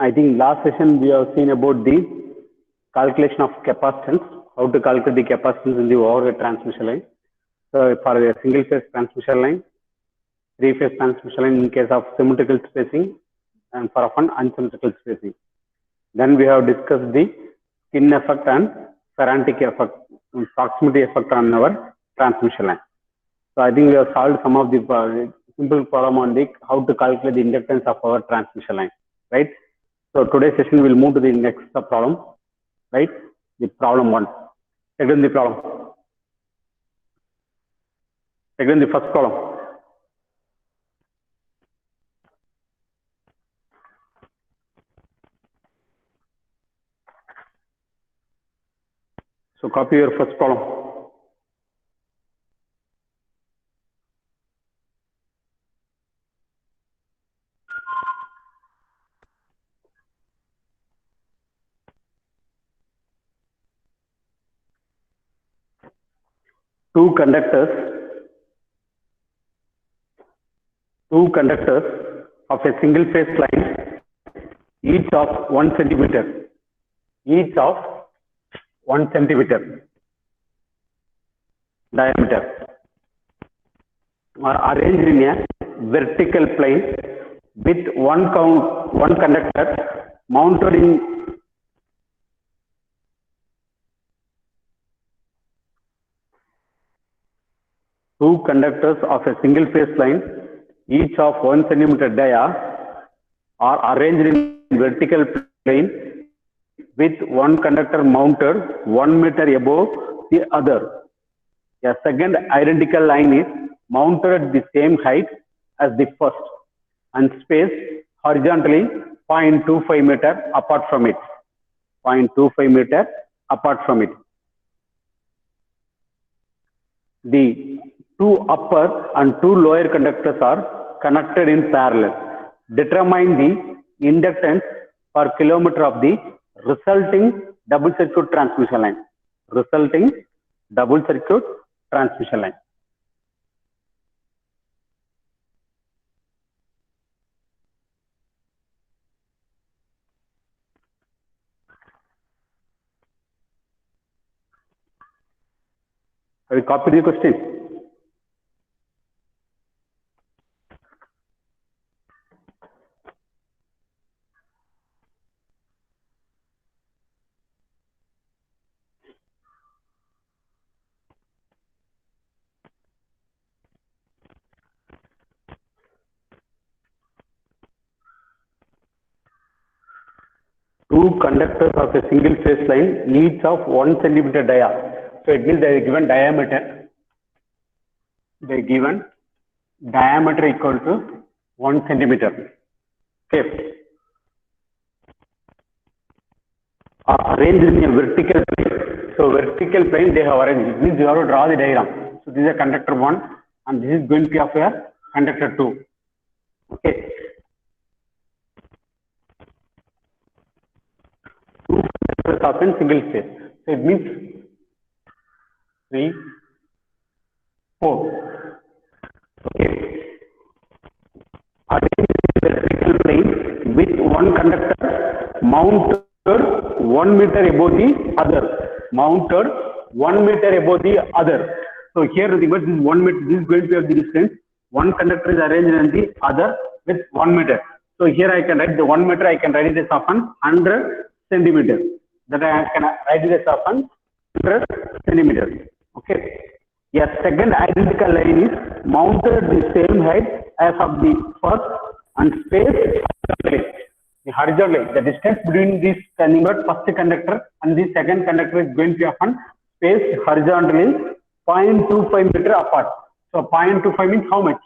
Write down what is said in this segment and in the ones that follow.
I think last session we have seen about the calculation of capacitance, how to calculate the capacitance in the overhead transmission line. So for a single phase transmission line, three phase transmission line in case of symmetrical spacing, and for often unsymmetrical spacing. Then we have discussed the skin effect and Ferranti effect, proximity effect on our transmission line. So I think we have solved some of the simple problem on the how to calculate the inductance of our transmission line, right? So today's session will move to the next problem, right? The problem 1. Take in the problem. Take in the first problem. So copy your first problem. Two conductors of a single phase line, each of 1 centimeter, diameter, are arranged in a vertical plane with one conductor mounted in two conductors of a single phase line, each of 1 centimeter dia, are arranged in vertical plane with one conductor mounted 1 meter above the other. A second identical line is mounted at the same height as the first and spaced horizontally 0.25 meter apart from it. 0.25 meter apart from it. The two upper and two lower conductors are connected in parallel. Determine the inductance per kilometer of the resulting double circuit transmission line. Have you copied the question? Two conductors of a single phase line, each of 1 centimeter dia. So it means they are given diameter. They given diameter equal to 1 centimeter. Okay. Are arranged in a vertical plane. So vertical plane they have arranged. It means you have to draw the diagram. So this is a conductor 1 and this is going to be of a conductor 2. Okay. Two conductors of a single phase. So it means 3, 4. Okay. Arranged in vertical plane with one conductor mounted 1 meter above the other. Mounted 1 meter above the other. So here the this is 1 meter. This is going to be of the distance. One conductor is arranged on the other with 1 meter. So here I can write the 1 meter. I can write it as often 100 centimeters. That I can write it as often 100 centimeters. Okay. A second identical line is mounted the same height as of the first and spaced horizontally. The distance between this first conductor and the second conductor is going to be often spaced horizontally 0.25 meter apart. So 0.25 means how much?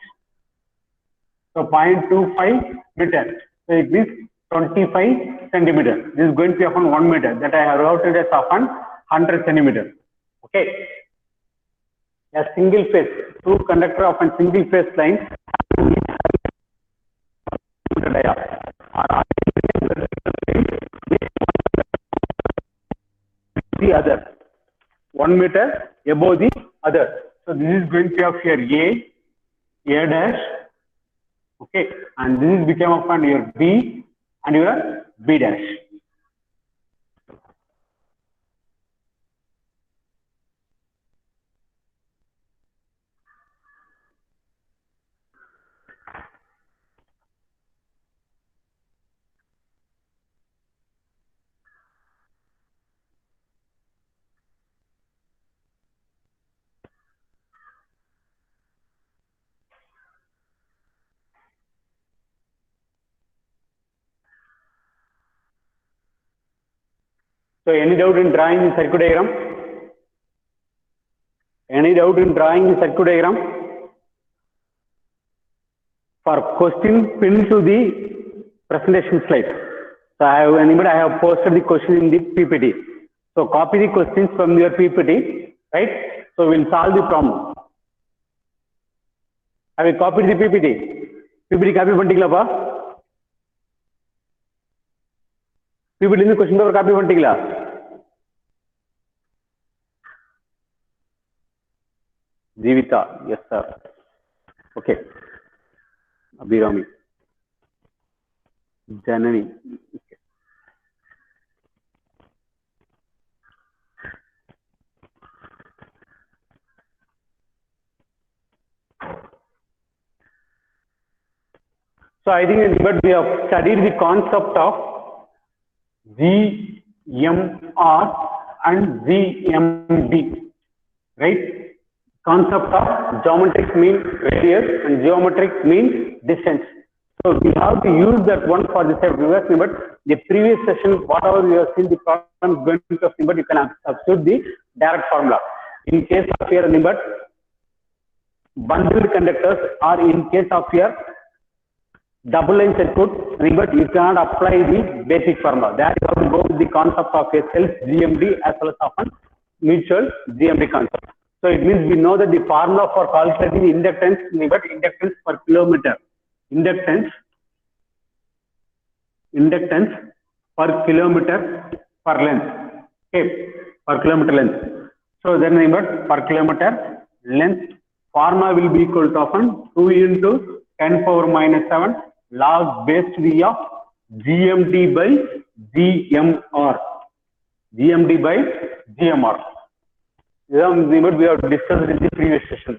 So 0.25 meter. So it means 25 centimeters. This is going to be often 1 meter. That I have wrote it as often 100 centimeters. Okay. A single phase, two conductor of a single phase line are the other 1 meter above the other. So this is going to have here A dash, okay, and this is become upon your B and your B dash. So any doubt in drawing the circuit diagram? Any doubt in drawing the circuit diagram? For question, pin to the presentation slide. So I have posted the question in the PPT. So copy the questions from your PPT, right? So we'll solve the problem. Have you copied the PPT? PPT copy pantikla? PPT in the question paper copy pantikla? Jivita, yes sir. Okay. Abhirami. Janani. Okay. So I think we have studied the concept of GMR and GMD, right? Concept of geometric mean radius and geometric mean distance. So we have to use that one for the previous number. The previous session, whatever you have seen the problem going to number, you can substitute the direct formula. In case of your number, bundled conductors, or in case of your double line circuit, but you cannot apply the basic formula. That you have to go with the concept of a self GMD as well as often mutual GMD concept. So it means we know that the formula for calculating inductance, but inductance per kilometer, inductance per kilometer per length, okay, per kilometer length. So then per kilometer length formula will be equal to often 2 into 10 power minus 7 log base to the of GMD by GMR. GMD by GMR. We have discussed in the previous session.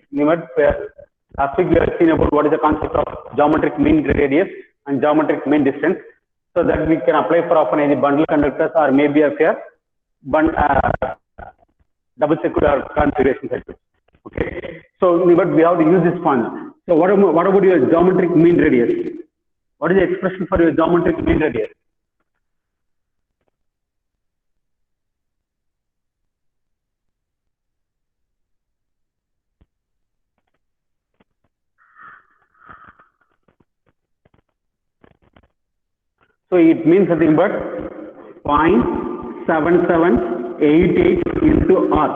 Last week we have seen about what is the concept of geometric mean radius and geometric mean distance, so that we can apply for often any bundle conductors or maybe a fair double circuit or configuration circuit. Okay. So we have to use this formula. So what about your geometric mean radius? What is the expression for your geometric mean radius? So it means nothing but 0.7788 into R.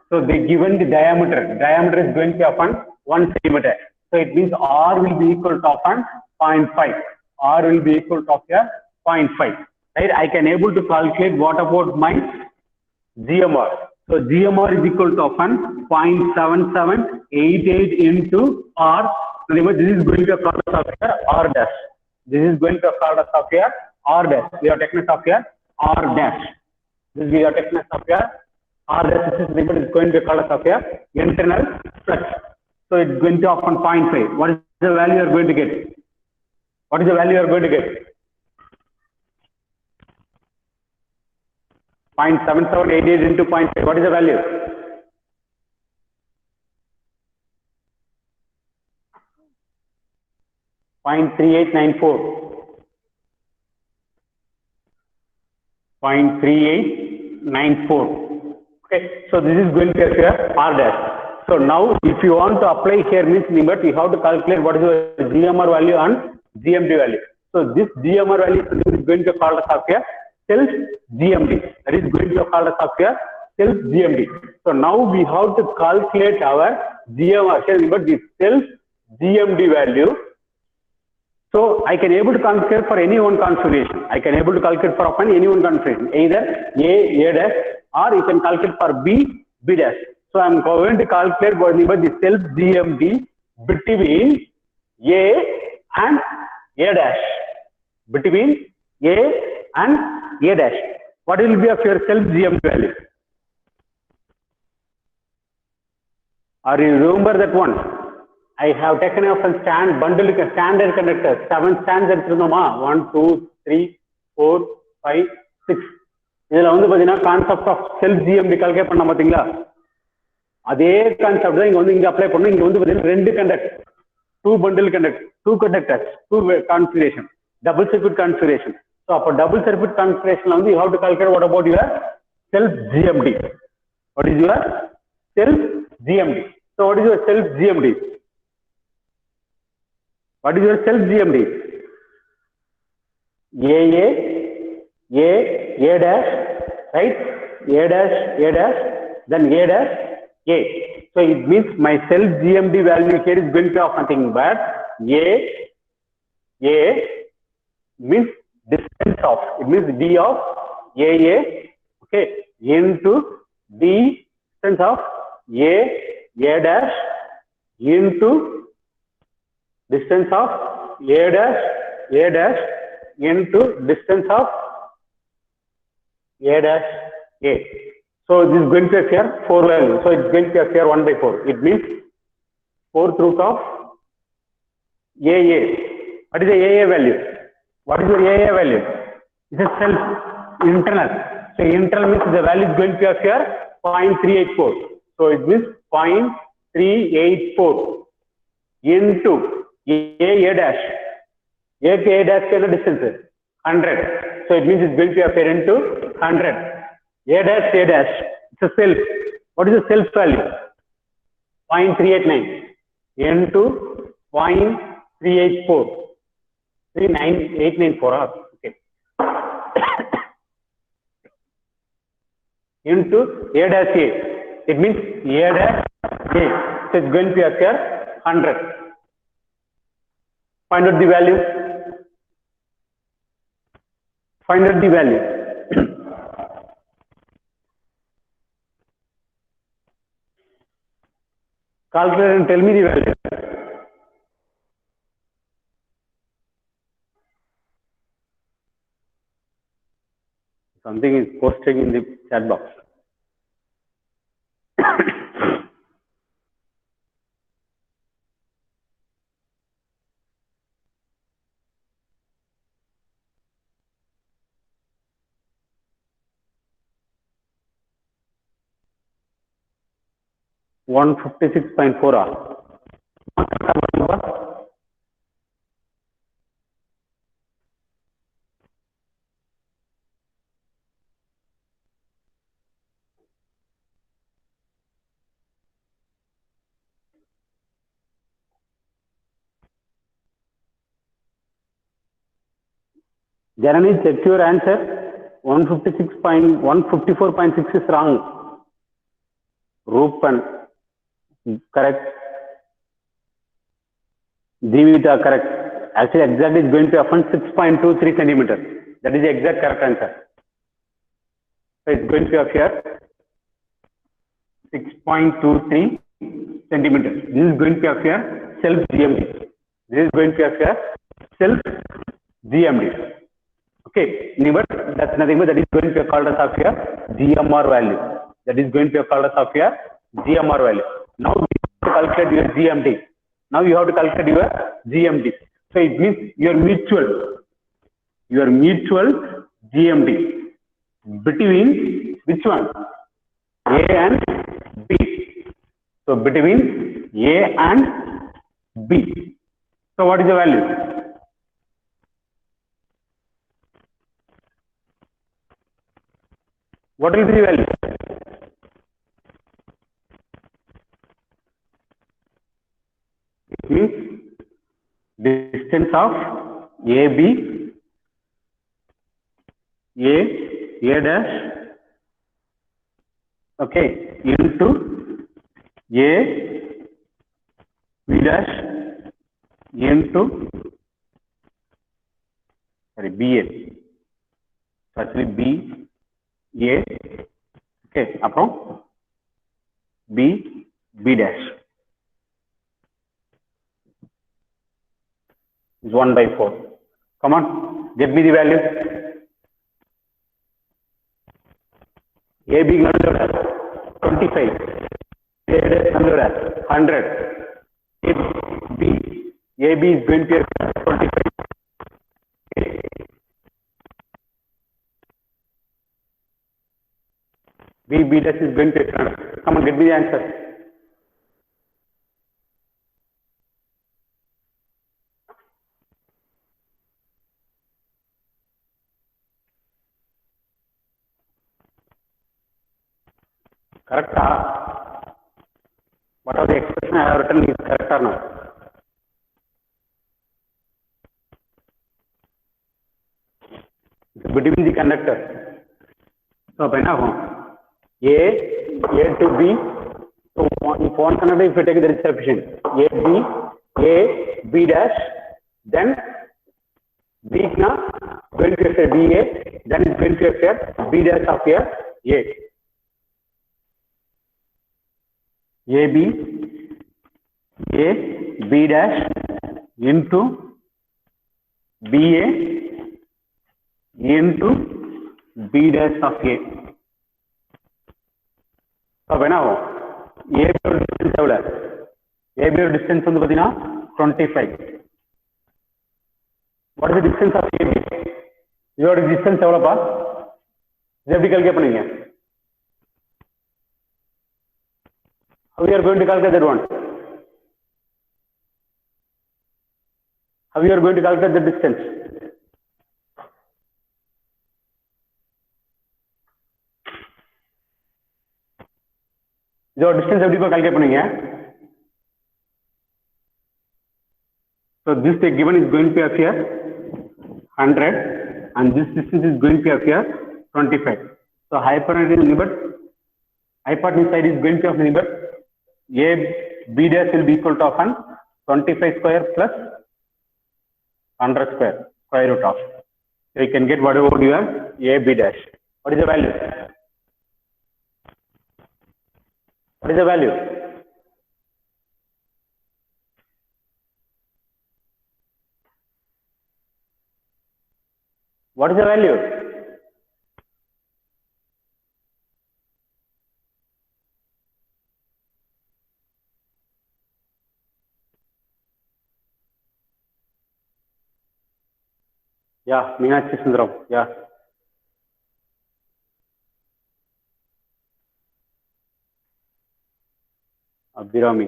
So they given the diameter. Diameter is going to be upon 1 centimeter. So it means R will be equal to upon 0.5. R will be equal to 0.5. Right? I can able to calculate what about my GMR. So GMR is equal to often 0.7788 into R. Remember, this is going to be a product of your R dash. This is going to a product of your R dash. We have taken of your R dash. This we have taken of your R dash. This is going to be a product of your internal flux. So it's going to often 0.5. What is the value you are going to get? What is the value you are going to get? 0.7788 into 0.5. What is the value? .3894. 0.3894. Okay, so this is going to be a R dash. So now, if you want to apply here means limit, you have to calculate what is the GMR value and GMD value. So this GMR value is going to call us up here self GMD. That is going to call us up here self GMD. So now we have to calculate our GMR, but the self GMD value. So I can able to calculate for any one configuration. I can able to calculate for any one configuration, either A dash, or you can calculate for B dash. So I am going to calculate what is the self GMD between A and A dash. Between A and A dash. What will be of your self GMD value? Or you remember that one? I have taken off a standard conductor. 7 stands at 1, 2, 3, 4, 5, 6. This is the concept of self GMD calculate. That concept is apply conductor, 2 bundle conductors, 2 conductors, 2 configuration, double circuit configuration. So for double circuit configuration, you have to calculate what about your self GMD. What is your self GMD? So what is your self GMD? What is your self GMD? A dash, right? A dash, then A dash, A. So it means my self GMD value here is going to have nothing but A means distance of, it means D of AA, okay, into D distance of A dash into distance of A dash into distance of A dash A. So this is going to appear 4 value. So it's going to appear 1 by 4. It means 4th root of AA. What is the AA value? What is your AA value? It is self internal. So internal means the value is going to appear 0.384. So it means 0.384 into A dash. A dash is the distance 100. So it means it's going to appear into 100. A dash, it's a self. What is the self value? 0.389 into 0.384. 39894. Okay. Into A dash A. It means A dash A. So it's going to appear 100. Find out the value. Find out the value. Calculate and tell me the value. Something is posted in the chat box. $156.4. Janani, check your answer. 154.6 is wrong. Rupan, correct. Jivita, correct. Actually, exactly is going to happen 6.23 centimeters. That is the exact correct answer. So it's going to appear 6.23 centimeters. This is going to appear self GMD. This is going to appear self GMD. Okay, but that's nothing but that is going to be called as of your GMR value. That is going to be called as of your GMR value. Now we have to calculate your GMD. Now you have to calculate your GMD. So it means your mutual GMD between which one? A and B. So between A and B. So what is the value? What will be the value? It means distance of AB, A dash, okay, into A, B dash, into, sorry, BA. So actually B, A, okay, upon B, B dash is 1 by 4. Come on, get me the value. AB 25, A 100, AB is going to be 25. B dash is going to be 100. Come on, get me the answer. Correct? What are the expression I have written is correct or not? Between the conductor. So, A to B. So, if one conductor, if you take, that is sufficient. A, B dash, then B is going to say BA, then is going to say B dash of A. AB, A, B dash into BA into B dash of A. So, A distance on the 25. What is the distance of AB? Your distance is what? How we are going to calculate that one? How we are going to calculate the distance? Your distance எப்படி calculate பண்ணீங்க? So this given is going to be here 100 and this distance is going to be here 25. So hypotenuse side is going to be number A B dash will be equal to 25 square plus 100 square root of. So you can get whatever you have A B dash. What is the value? What is the value? What is the value? Yeah, Meenakshi Sundaram. Yeah. Abhirami.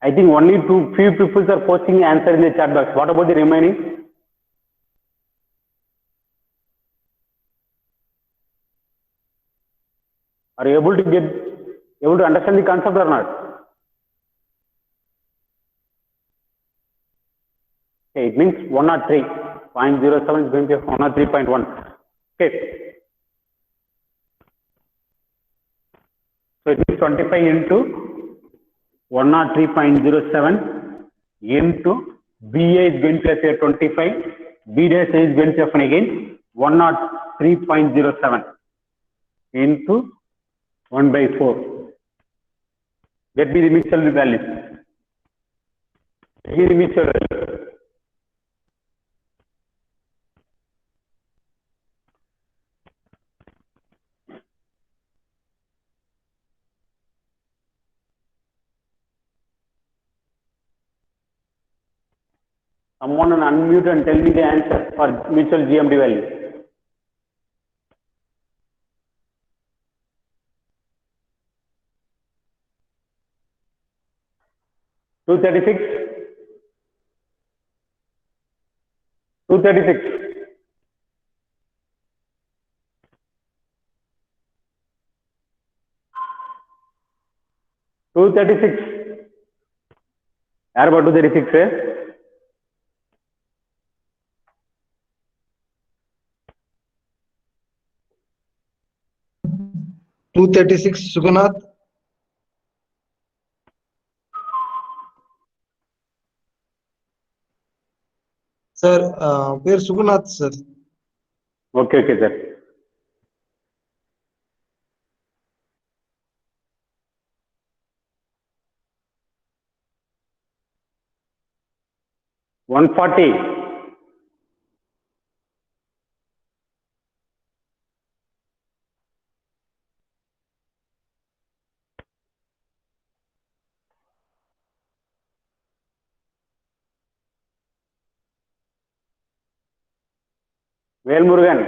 I think only few people are posting answer in the chat box. What about the remaining? Are you able to understand the concept or not? Okay, it means 103.07 is going to be 103.1. Okay. So it means 25 into 103.07 into BA is going to be 25, B dash is going to be again 103.07 into 1 by 4. Get me the mutual value. Get me the mutual value. Someone unmute and tell me the answer for mutual GMD value. Two 36. 236. 236. Yaar about 236? 236 Sugunath. Sir, where Sugunath, sir? Okay, sir. $140. Velmurugan.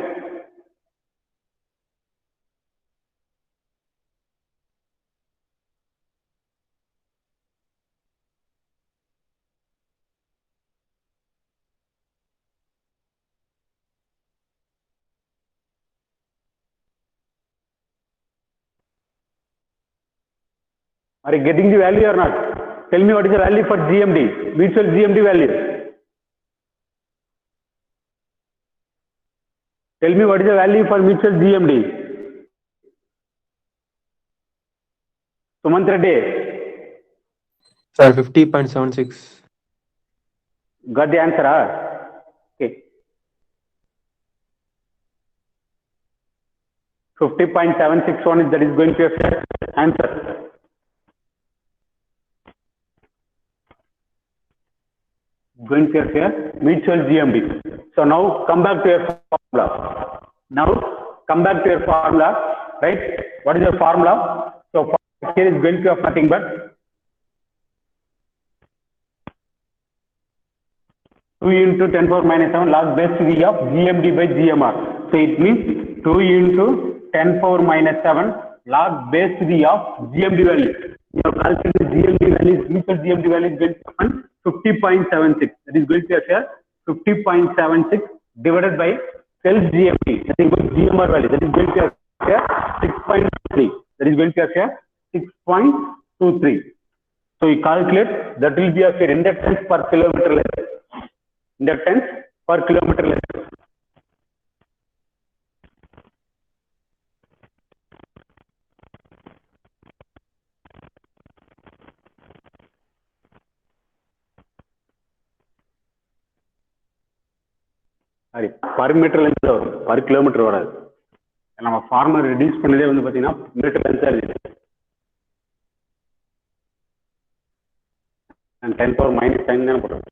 Are you getting the value or not? Tell me what is the value for GMD, mutual GMD value. Tell me what is the value for mutual GMD. Sumant Reddy. Sir, 50.76. Got the answer, huh? Okay. 50.761 is that is going to be your answer. Going to your mutual GMD. So now come back to your formula. Right? What is your formula? So here is going to have nothing but 2 into 10 power minus 7 log base to the of GMD by GMR. So it means 2 into 10 power minus 7 log base to the of GMD value. You have calculated GMD value, mutual GMD value is going to happen 50.76. That is going to appear 50.76 divided by self GMD. That is GMR value. That is going to appear 6.3. That is going to appear 6.23. So you calculate that will be your inductance per kilometer length. Inductance per kilometer length. Sorry, per meter length per kilometer வராது. நம்ம farmer reduce பண்ணதே வந்து பாத்தீங்கன்னா metre லென்த்தா இருக்கு. and 10 power minus 10 தான போடுறோம்.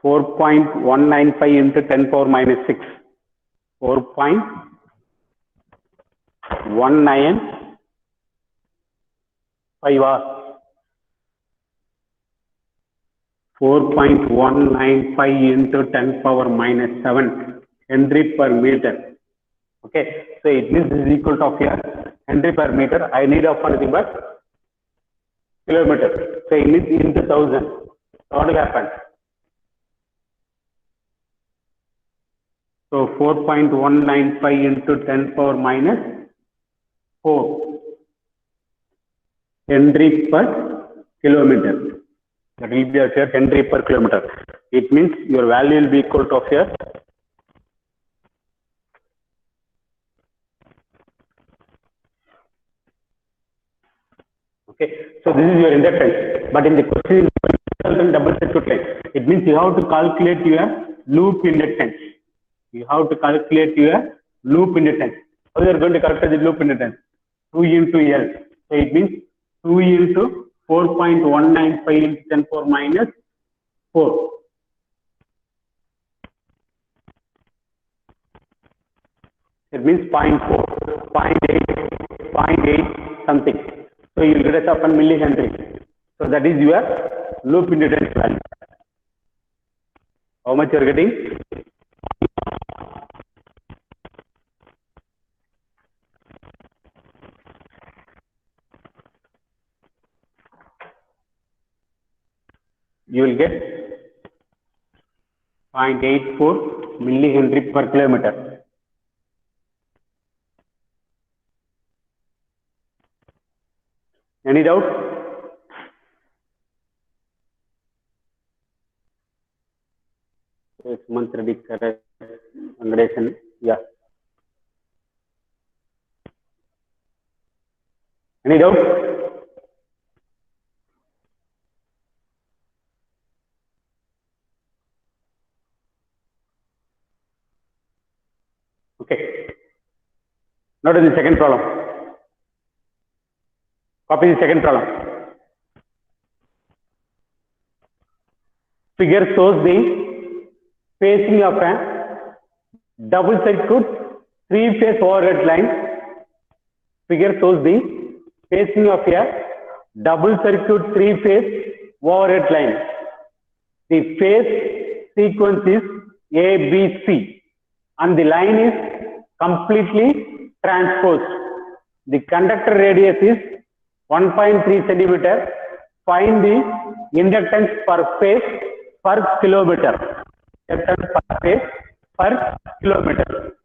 (4.195 into 10 power minus 6). 4.195 4.195 into 10 power minus 7 Henry per meter. Okay, so it means this is equal to here Henry per meter. I need of anything but kilometer. So it means into 1000. What will happen? So 4.195 into 10 power minus 4 Henry per kilometer. That will be here Henry per kilometer. It means your value will be equal to here okay. So this is your inductance. But in the question is double circuit line. It means you have to calculate your loop inductance. You have to calculate your loop inductance. How you are going to calculate the loop inductance? 2 into L. So it means 2 into 4.195 into 10 power minus 4. It means 0.4, 0.8 something. So you will get us up on millihenry. So that is your loop inductance value. How much you are getting? You will get 0.84 millihenry per kilometer. Any doubt? Yes, monthly correct. Yeah. Any doubt? Now to the second problem. Copy the second problem. Figure shows the spacing of a double circuit three-phase overhead line. Figure shows the spacing of a double circuit three-phase overhead line. The phase sequence is A, B, C, and the line is completely transposed. The conductor radius is 1.3 centimeter. Find the inductance per phase per kilometer. Inductance per phase per kilometer.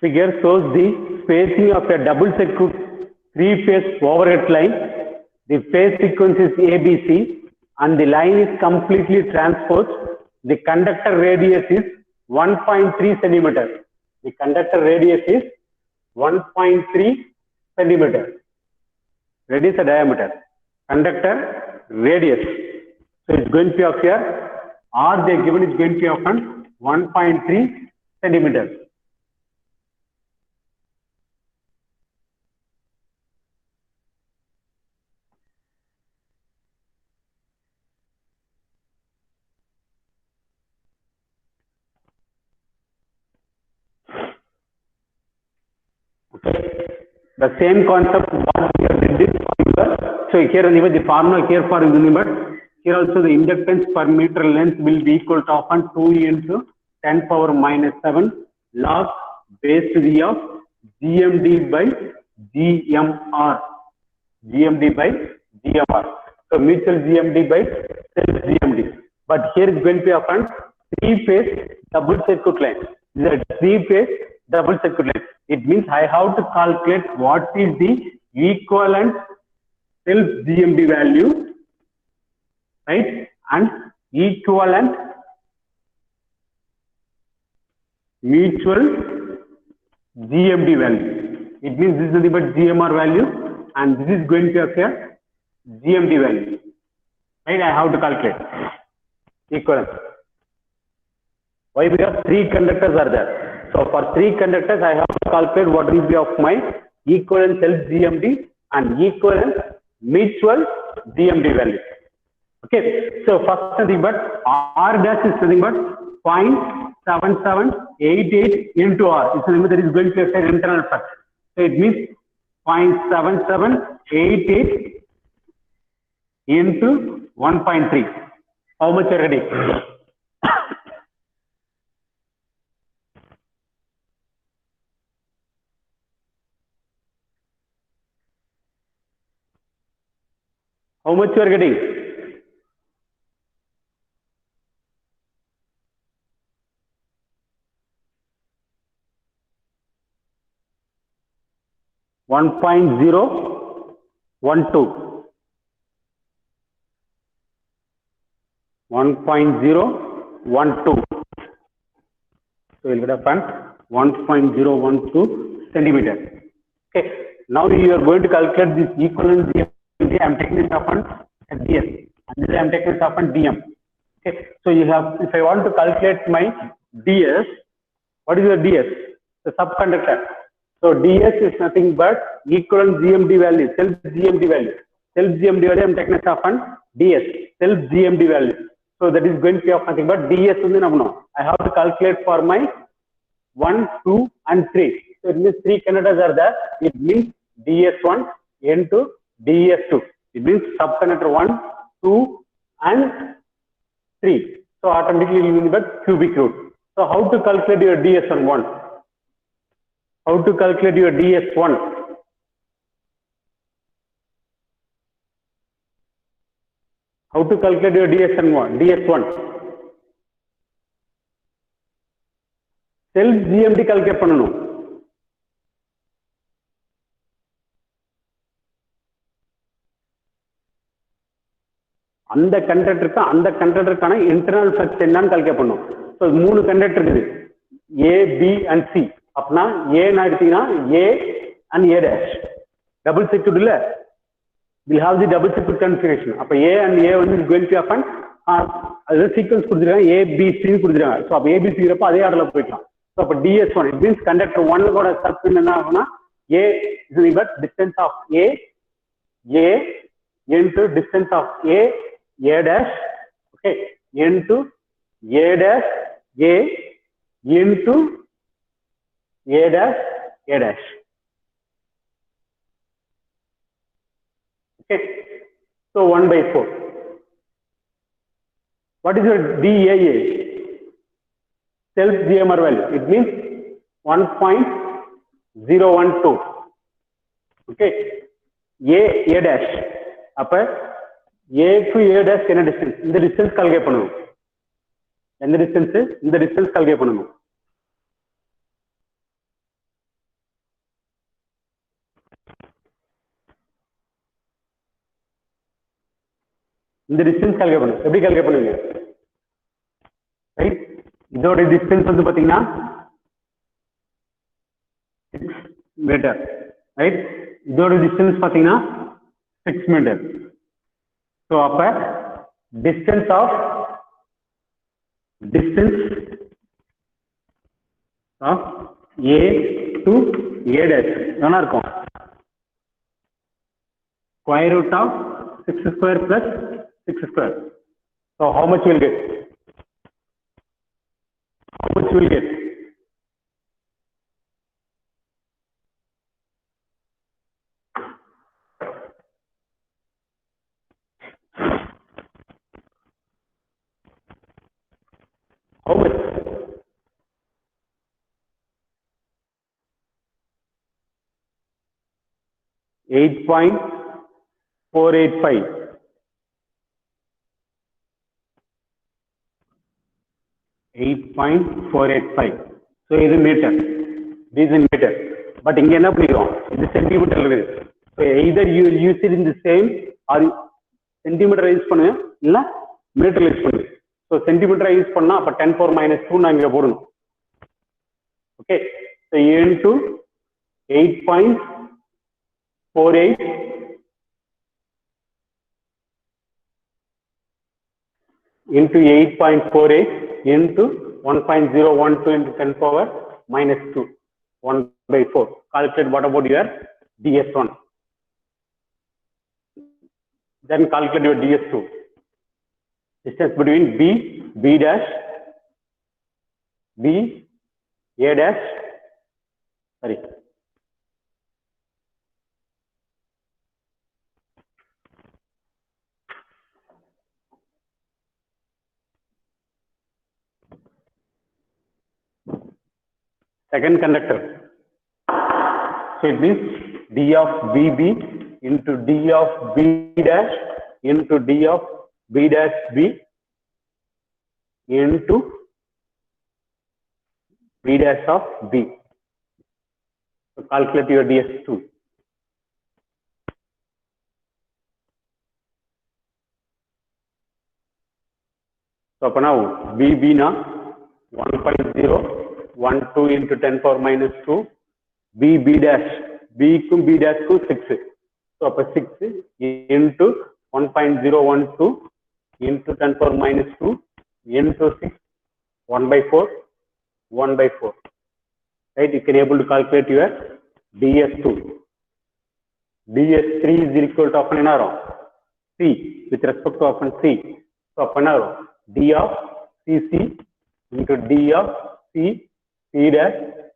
Figure shows the spacing of a double circuit three-phase overhead line. The phase sequence is ABC and the line is completely transposed. The conductor radius is 1.3 centimeter. The conductor radius is 1.3 centimeter. Radius or diameter. Conductor radius. So it's going to be of here. R they given is going to be of 1.3 centimeters. The same concept what we have did this for. So here even the formula here for universe. Here also the inductance per meter length will be equal to often 2 into 10 power minus 7 log base to the of GMD by GMR. GMD by GMR. So mutual GMD by self GMD. But here is going to be often three-phase double circuit line. This is a three-phase double circuit line. It means I have to calculate what is the equivalent self GMD value, right? And equivalent mutual GMD value. It means this is the GMR value and this is going to appear GMD value. Right? I have to calculate equivalent. Why? Because three conductors are there. So for three conductors, I have to calculate what will be of my equivalent self GMD and equivalent mutual GMD value. Okay. So first nothing but R dash is nothing but 0.7788 into R. It's a number that is going to affect internal flux. So it means 0.7788 into 1.3. How much are ready? How much you are getting? $1.012. 1.012. So we'll get a fund 1.012 centimeter. Okay. Now you are going to calculate this equivalent GMD. I'm taking this upon DS. And this I'm taking this upon DM. Okay. So you have, if I want to calculate my DS, what is your DS? The subconductor. So DS is nothing but equivalent GMD value, self GMD value. Self GMD value I'm taking this upon DS, self GMD value. So that is going to be of nothing but DS. I have to calculate for my 1, 2, and 3. So it means 3 conductors are there. It means DS1 into DS2. It means subconductor 1, 2, and 3. So automatically you will be the cubic root. So how to calculate your DS1? How to calculate your DS1? How to calculate your DS1? Self GMD calculate பண்ணனும். அந்த கண்டக்டருக்கான internal flux என்னன்னு calculate பண்ணும். So 3 conductor இருக்குது, A, B and C. அப்படின்னா A நான் எடுத்தீங்கன்னா A and A dash double circuit இல்ல, we'll have the double circuit configuration. அப்ப A and A வந்து is going to happen. அது சீக்வென்ஸ் கொடுத்துருக்காங்க, A B C கொடுத்துருக்காங்க. ஸோ அப்ப A B C இருப்ப அதே ஆர்டர்ல போய்க்கலாம். ஸோ அப்ப DS1 it means conductor 1 கூட சர்க்கிள் என்ன ஆகும்னா A is nothing but distance of A into distance of A dash, okay, into A dash A into A dash. Okay, so 1/4. What is your DAA? Self GMR value. It means 1.012. Okay, A dash. அப்ப A to A dash என்ன distance? இந்த distance calculate பண்ணணும். எந்த distance? இந்த distance calculate பண்ணணும். இந்த distance calculate பண்ணணும். எப்படி கால்குலேட் பண்ணுவீங்க? ரைட், இதோட distance வந்து பாத்தீங்கன்னா 6 மீட்டர். ரைட், இதோட distance பாத்தீங்கன்னா 6 மீட்டர். So அப்ப distance of A to A dash என்ன இருக்கும்? Square root of 6 square plus 6 square. So how much will get? How much will get? How much? $8.485. So இது metre, this is meter. But இங்க என்ன பண்ணிடுவோம்? இது centimetre இருக்குது. So either you will use it in the same or centimetre use பண்ணுங்க, இல்ல metre use பண்ணுங்க. So centimetre use பண்ணா அப்ப 10⁻² நான் இங்க போடணும். Okay, so into 8.48 into 8.48 into 1.012 into 10⁻², 1/4. Calculate what about your DS1. Then calculate your DS2. Distance between B dash B A dash, sorry, second conductor. So it means D of BB into D of B dash into D of B dash B into B dash of B. So calculate your DS2. So now BB na 1.0 12 into 10 power minus 2 B dash B to B dash to 6. So 6 into 1.012 into 10 power minus 2 into 6 1 by 4 1 by 4. Right? You can able to calculate your DS2. DS3 is equal to often C with respect to often C. So often D of CC into D of C C dash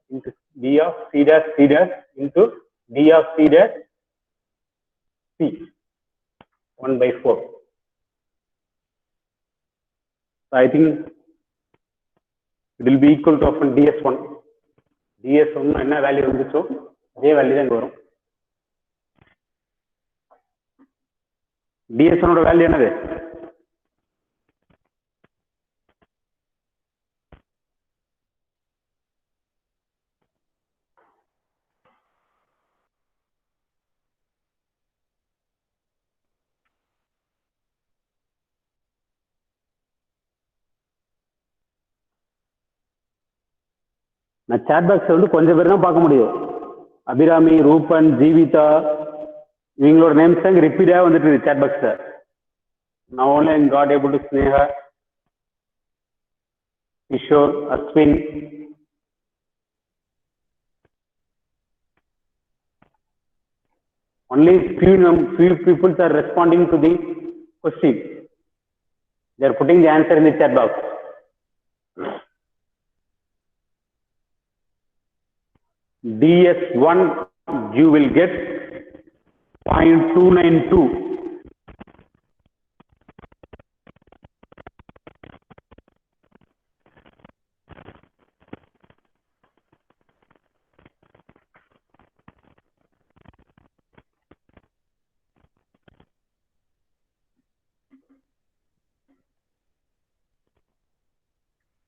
into D of C dash C dash into D of C dash C 1 by 4. So I think it will be equal to often DS1. DS1 என்ன value வந்துச்சோ அதே value தான் வரும். DS1 ஓட value என்னது? நான் chat box வந்து கொஞ்சம் பேர் தான் பார்க்க முடியும். அபிராமி, ரூபன், ஜீவிதா இவங்களோட நேம்ஸ் தான் ரிப்பீட்டாக வந்துட்டு இருக்கு சாட் பாக்ஸ்ல. நான் only got able to Sneha, Kishore, Ashwin. Only few people are responding to the question. They are putting the answer in the chat box. DS1 you will get 0.292.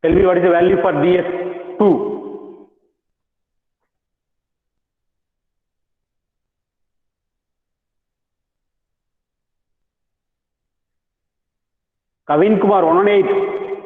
Tell me what is the value for DS2? Kavin Kumar 118.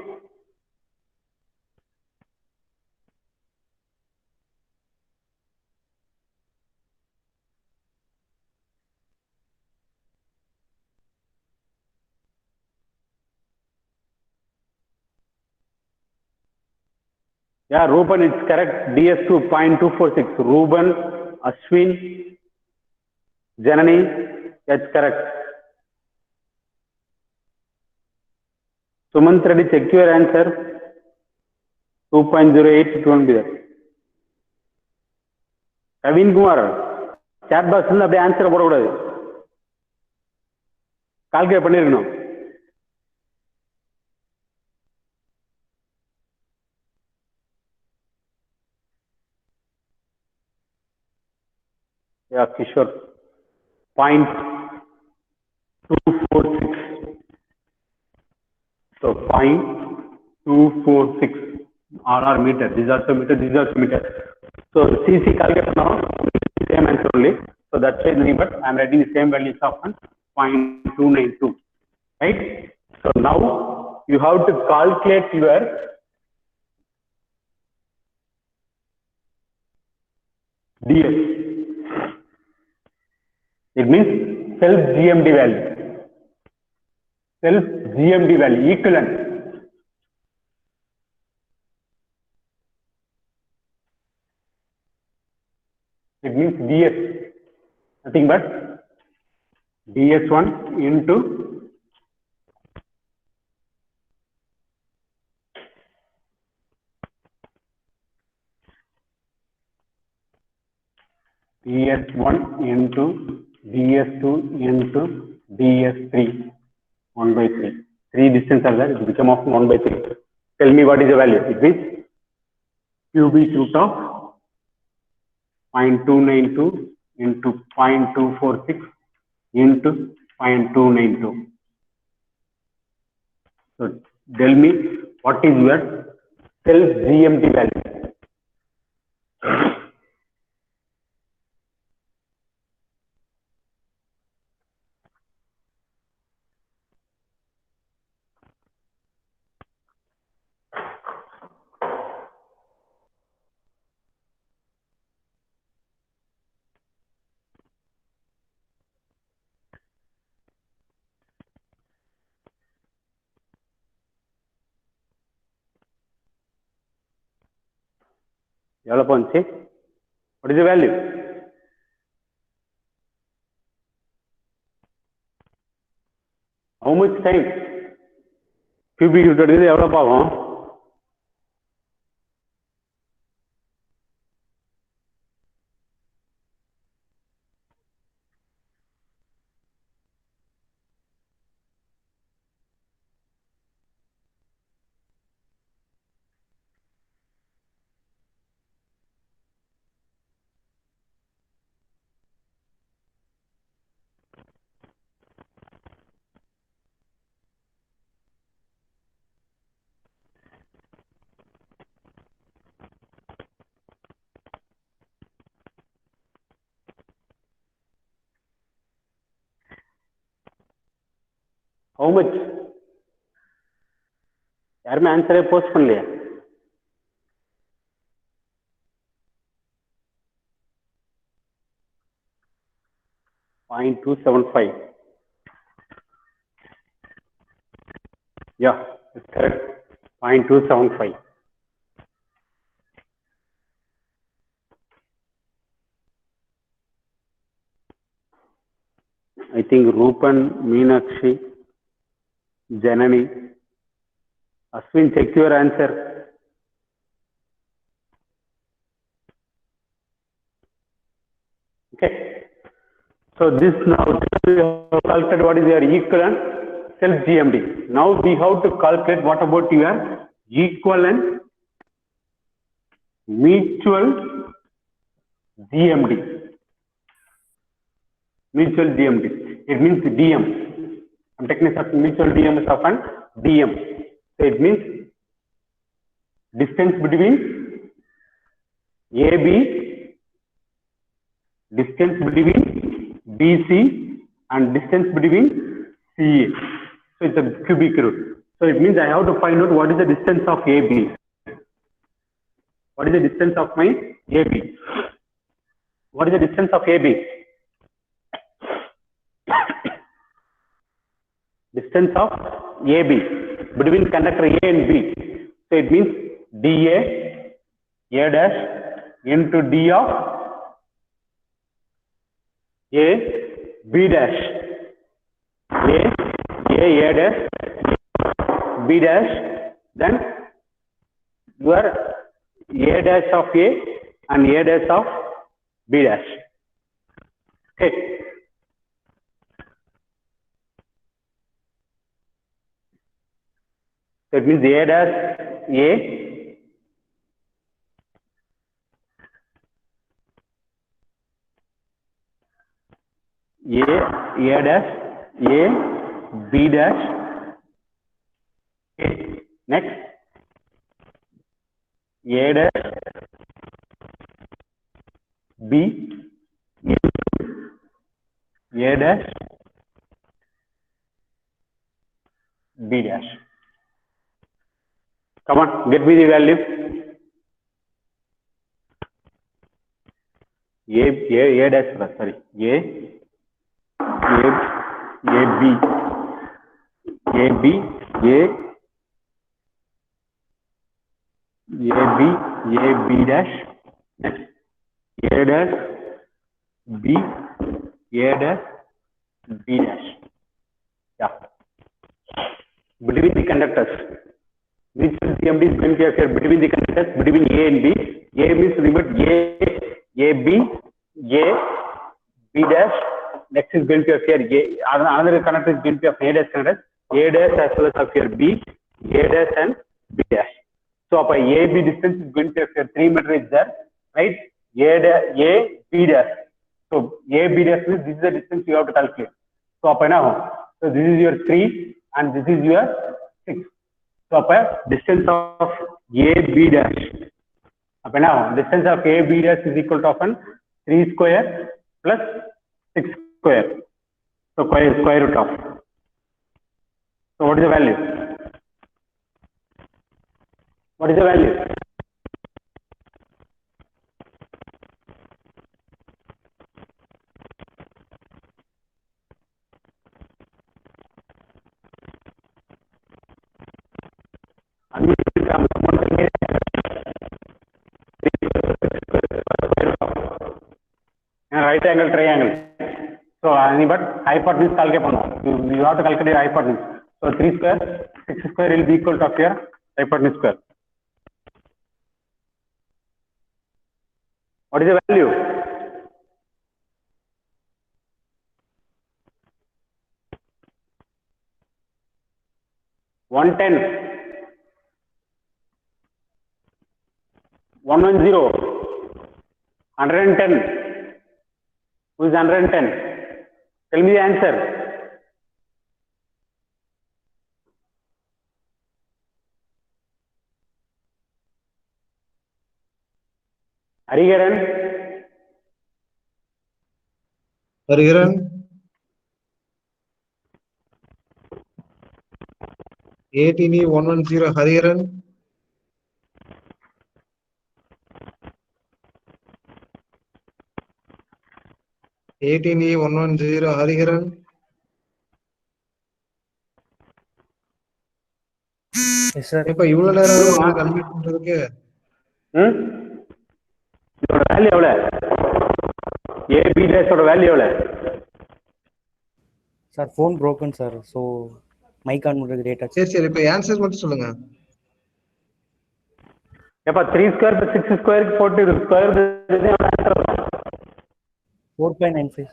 Yeah, Ruben, it's correct. DS2 0.246. Ruben, Ashwin, Janani, that's correct. Sumant Reddy, check your answer. 2.08, it won't be there. Kavin Kumar, chat box la அப்படியே answer போட கூடாது. Calculate பண்ணிருக்கணும். Yeah, Kishore. 0.246. So 0.246 RR meter. This is also meter. This is also meter. So CC calculate now. Same answer only. So that's why but I'm writing the same values of 0.292. Right? So now you have to calculate your DS. It means self GMD value. Self GMD value equivalent. It means DS. Nothing but DS1 into ds1 into ds2 into ds3 1 by 3. 3 distance are there, it become of 1 by 3. Tell me what is the value. It is cubic root of 0.292 into 0.246 into 0.292. So tell me what is your self GMT value. What is the value? How much time? Cubic root is ever. How much? यार मैं answer post कर लिया. .275. Yeah, it's correct. 0.275. I think Rupan, Meenakshi, Janani, Ashwin, check your answer. Okay. So this now we have calculated what is your equivalent self GMD. Now we have to calculate what about your equivalent mutual GMD. Mutual GMD. It means DM. I'm taking a mutual DM is often DM. So it means distance between AB, distance between BC, and distance between CA. So it's a cubic root. So it means I have to find out what is the distance of AB. What is the distance of my AB? What is the distance of AB? Distance of AB between conductor A and B. So it means DA, A dash into D of A, B dash. A dash, B dash, then your A dash of A and A dash of B dash. Okay. That means A dash A, dash A, B dash, A. Next, A dash B, A dash B dash. Come on, get me the value. A dash, sorry, A, B, A, B, dash, next, A dash, B, A dash, B dash. Yeah. Between the conductors. Mutual GMD is going to appear between the conductors, between A and B. A means remember A, B, A, B dash. Next is going to appear A. Another connector is going to appear A dash connector. A dash as well as appear B, A dash and B dash. So up A B distance is going to appear 3 meter is there, right? A B dash. So A B dash means this is the distance you have to calculate. So up now, so this is your 3 and this is your 6. So up distance of A B dash. Up now, distance of A B dash is equal to often 3 square plus 6 square. So square root of. So what is the value? What is the value? Right angle triangle. So but hypotenuse calculate. You have to calculate hypotenuse. So 3 square, 6 square will be equal to here hypotenuse square. What is the value? One 110, 110. Who is 110? Tell me the answer. Hariharan. Hariharan. 110 Hariharan. Hariharan. Yes, sir. இப்ப இவ்வளவு நேரம் convert பண்றதுக்கு இதோட value எவ்வளவு? A B dash ஓட value எவ்வளவு? Sir, phone broken, sir. So mic on பண்றது data. சரி இப்ப ஆன்சர் மட்டும் சொல்லுங்க. எப்ப 3 ஸ்கொயர் plus 6 ஸ்கொயர் போட்டு ஸ்கொயர் எவ்வளவு ஆன்சர் வரும்? 4.95.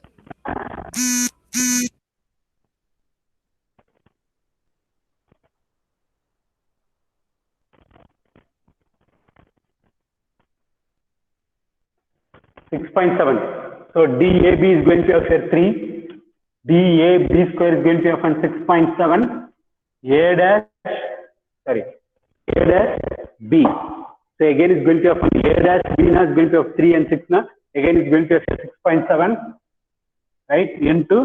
$6.7. So DAB is going to have 3. DAB square is going to have 6.7. A dash B. So again it's going to have A dash B now is going to have 3 and 6 now. Again it's going to have 6.7, right, into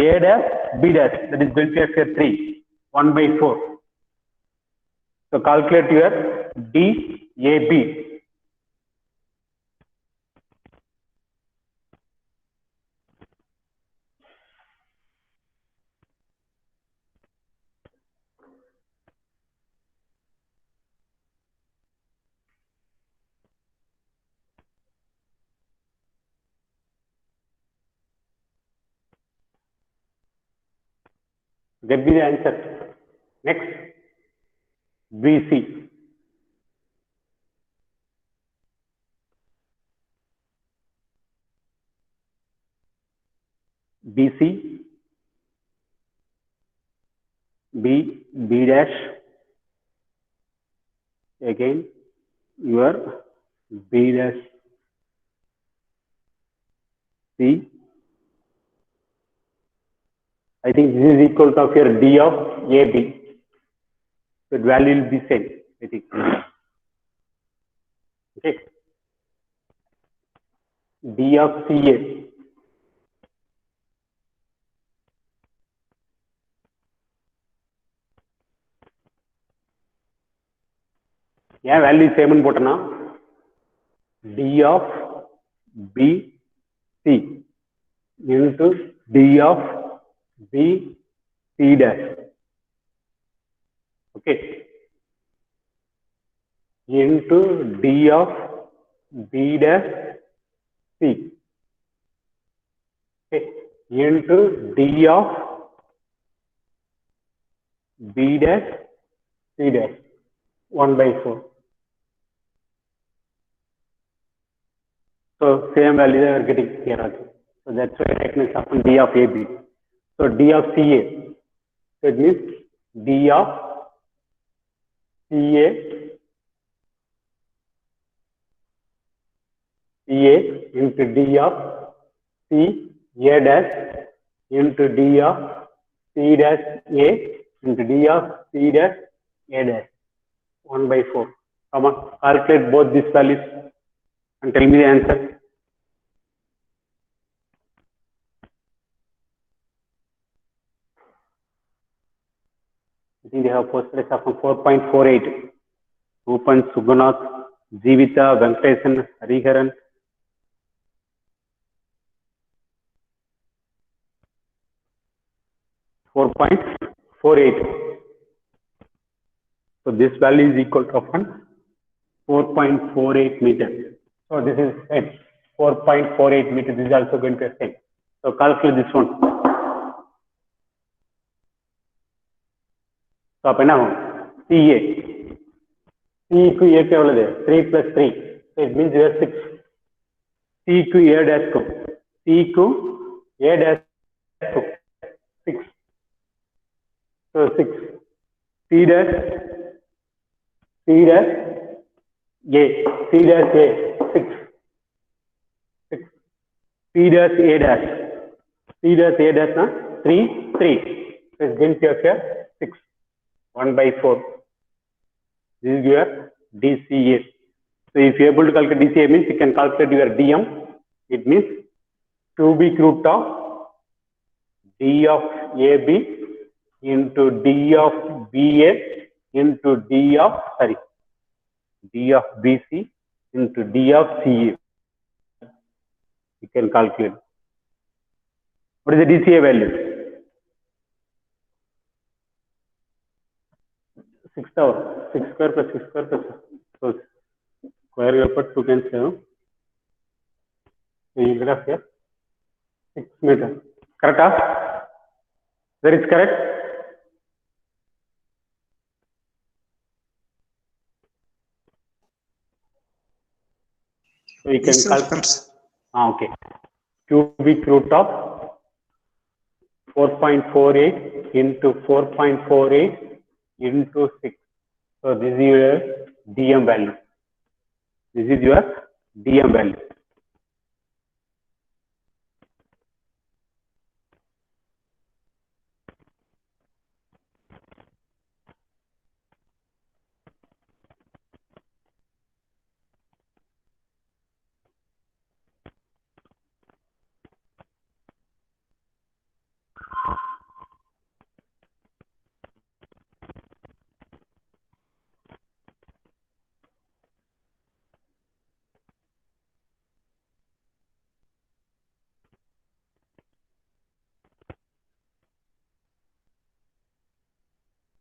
A dash B dash, that is going to have 3, 1/4. So calculate your DAB. Get me the answer. Next, BC. BC, B dash, again your B dash, C. I think this is equal to your D of AB. The value will be same, I think. Okay. D of CA. Yeah, value same in bottom now. D of BC into D of BC dash. Okay. Into D of B dash C. Okay. Into D of B dash C dash. 1/4. So same value they are getting here also. So that's why technique of D of AB. So D of CA. So it means D of CA into D of C A dash into D of C dash A into D of C dash A dash 1 by 4. Come on, calculate both these values and tell me the answer. I think they have posted it from 4.48. Rupan, Sugunath, Jivita, Venkatesan, Hariharan. .48. So this value is equal to 4.48 meters. So this is at 4.48 meters. This is also going to be same. So calculate this one. So up now CA. C to A क्या वाला दे 3 plus 3. So it means you have 6. C to A dash को C to A dash को 6. So 6. C dash A C dash A 6. 6. C dash A dash C dash A dash na 3 3. So it's going to appear 6 1 by 4. This is your DCA. So if you are able to calculate DCA means you can calculate your DM. It means cubic root of D of AB into D of BA into D of BC into D of CA. You can calculate. What is the DCA value? 6 square plus 6 square plus 6. So square you put 2 can 7. So you get up here 6 meters. Correct? That is correct. So you can calculate. Okay. Cubic root of 4.48 into 4.48 into 6. So this is your DM value. This is your DM value.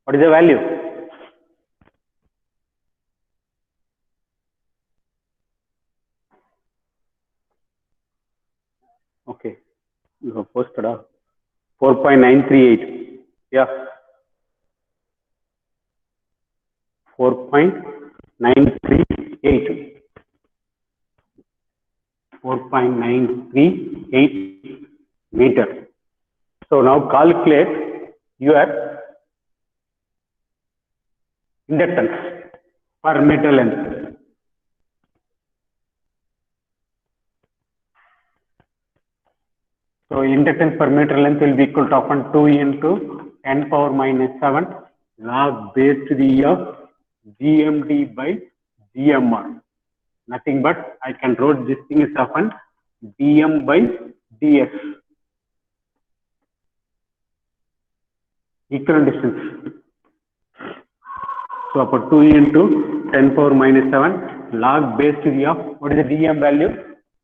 What is the value? Okay, you have posted 4.938. Yeah, 4.938. 4.938 meter. So now calculate your inductance per meter length. So inductance per meter length will be equal to often 2 into 10 power minus 7 log base to the of GMD by GMR. Nothing but I can write this thing is often DM by DS. Equivalent distance. So upon 2 into 10 power minus 7 log base to the of what is the DM value?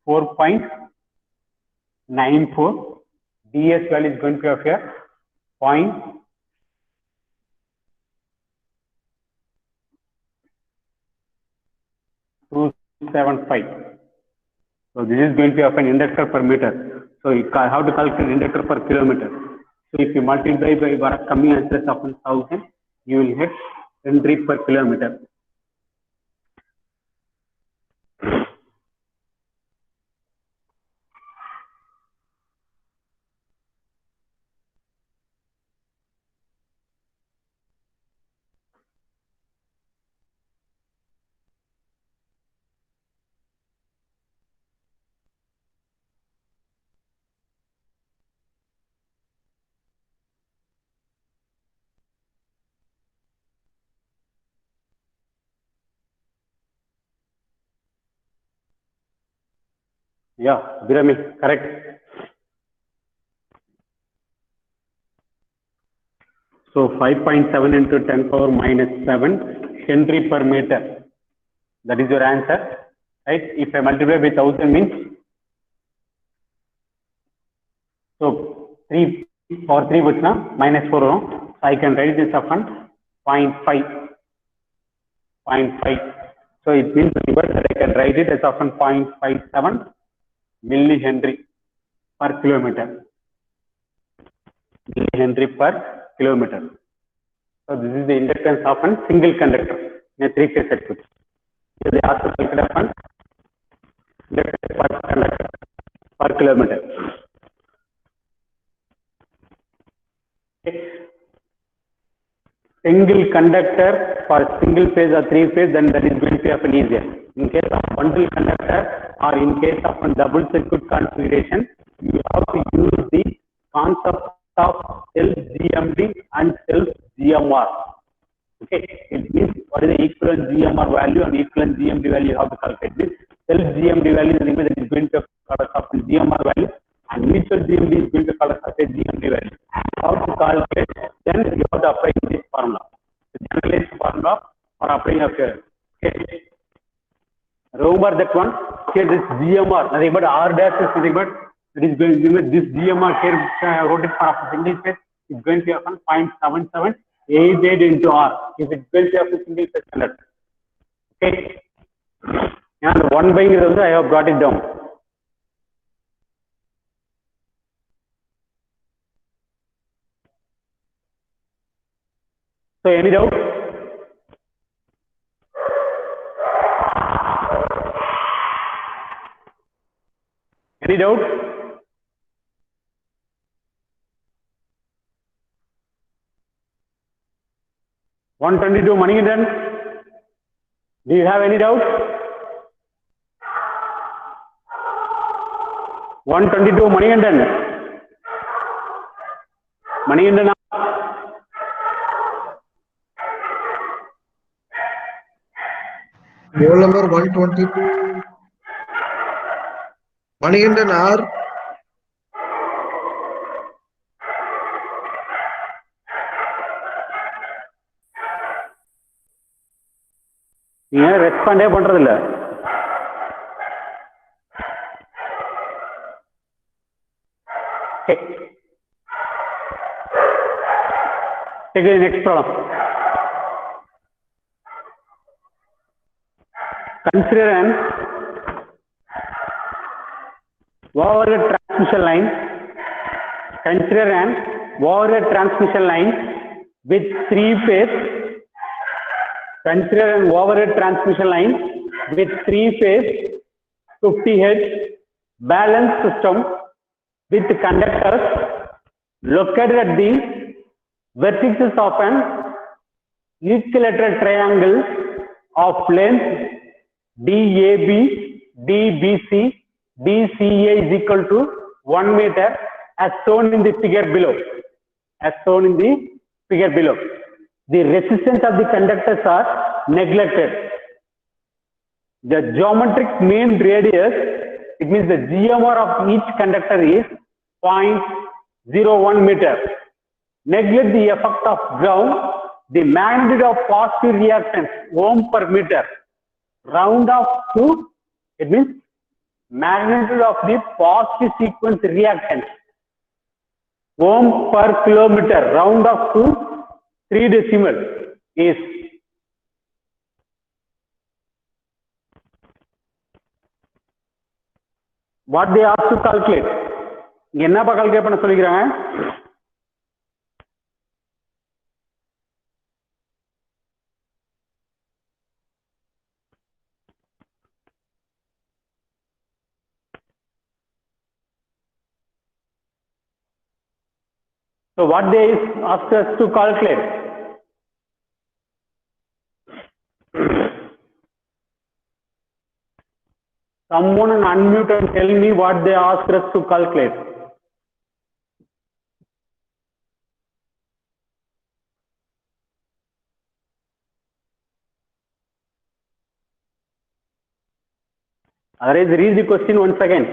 4.94. DS value is going to appear 0.275. So this is going to be of an inductor per meter. So you have to calculate inductor per kilometer. So if you multiply by coming answers of 1000, you will get Henry per kilometer. Yeah, Birami, correct. So 5.7 into 10 power minus 7 Henry per meter. That is your answer, right? If I multiply by 1000 means, so 3 power 3 which na minus 4 no? So I can write this upon 0.5. 0.5. So it means reverse that I can write it as often 0.57 millihenry per kilometer. Millihenry per kilometer. So this is the inductance of a single conductor in a three-phase circuit. So they ask to calculate upon inductance per conductor per kilometer. Okay. Single conductor for single phase or three phase, then that is going to happen easier. In case of bundle conductor or in case of a double circuit configuration, you have to use the concept of self GMD and self GMR. Okay, it means what is the equivalent GMR value and equivalent GMD value you have to calculate. This self GMD value is the image that is going to call us of GMR value, and mutual GMD is going to call us of a GMD value. How to calculate? Then you have to apply this formula, the generalized formula for applying of here. Okay. Remember that one. Here this GMR, nothing but R dash is nothing but it is going to this GMR here wrote it for a single phase is going to happen 0.7788 into R. If it's going to happen single phase conductor. Okay. And one by is also I have brought it down. So any doubt? Any doubt? $122 money done. Do you have any doubt? 122 money done. Money done. Roll number 122. Manigandan R. ஏன் ரெஸ்பாண்டே பண்றது இல்ல? Okay. Take the next problem. Consider an overhead transmission line. Consider an overhead transmission line with three phase. Consider an overhead transmission line with three phase 50 Hz balanced system with conductors located at the vertices of an equilateral triangle of length DAB, DBC, DCA is equal to 1 meter as shown in the figure below. As shown in the figure below. The resistance of the conductors are neglected. The geometric mean radius, it means the GMR of each conductor is 0.01 meter. Neglect the effect of ground, the magnitude of positive reactance ohm per meter. Round off to, it means magnitude of the positive sequence reactance ohm per kilometer. Round off to 3 decimal is what they ask to calculate. என்னப்பா calculate பண்ண சொல்லிக்கிறாங்க? So what they ask us to calculate? Someone unmute and tell me what they ask us to calculate. Otherwise, read the question once again.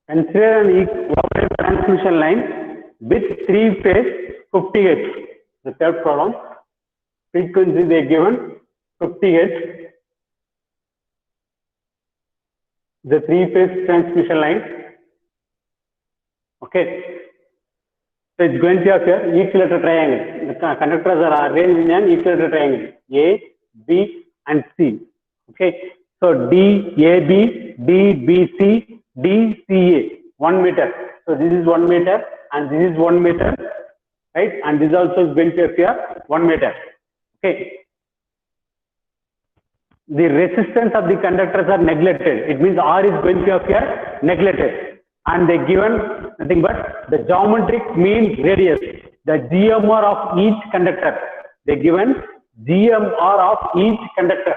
Consider an equivalent transmission line with 3-phase 50 Hz. The third problem, frequency they given 50 Hz. The 3-phase transmission line. Okay. So it's going to have here equilateral triangle. The conductors are arranged in an equilateral triangle. A, B, and C. Okay. So D, A, B, D, B, C, D, C, A. 1 meter. So this is 1 meter and this is 1 meter. Right. And this also is going to appear 1 meter. Okay. The resistance of the conductors are neglected. It means R is going to appear neglected. And they given nothing but the geometric mean radius, the GMR of each conductor. They given GMR of each conductor.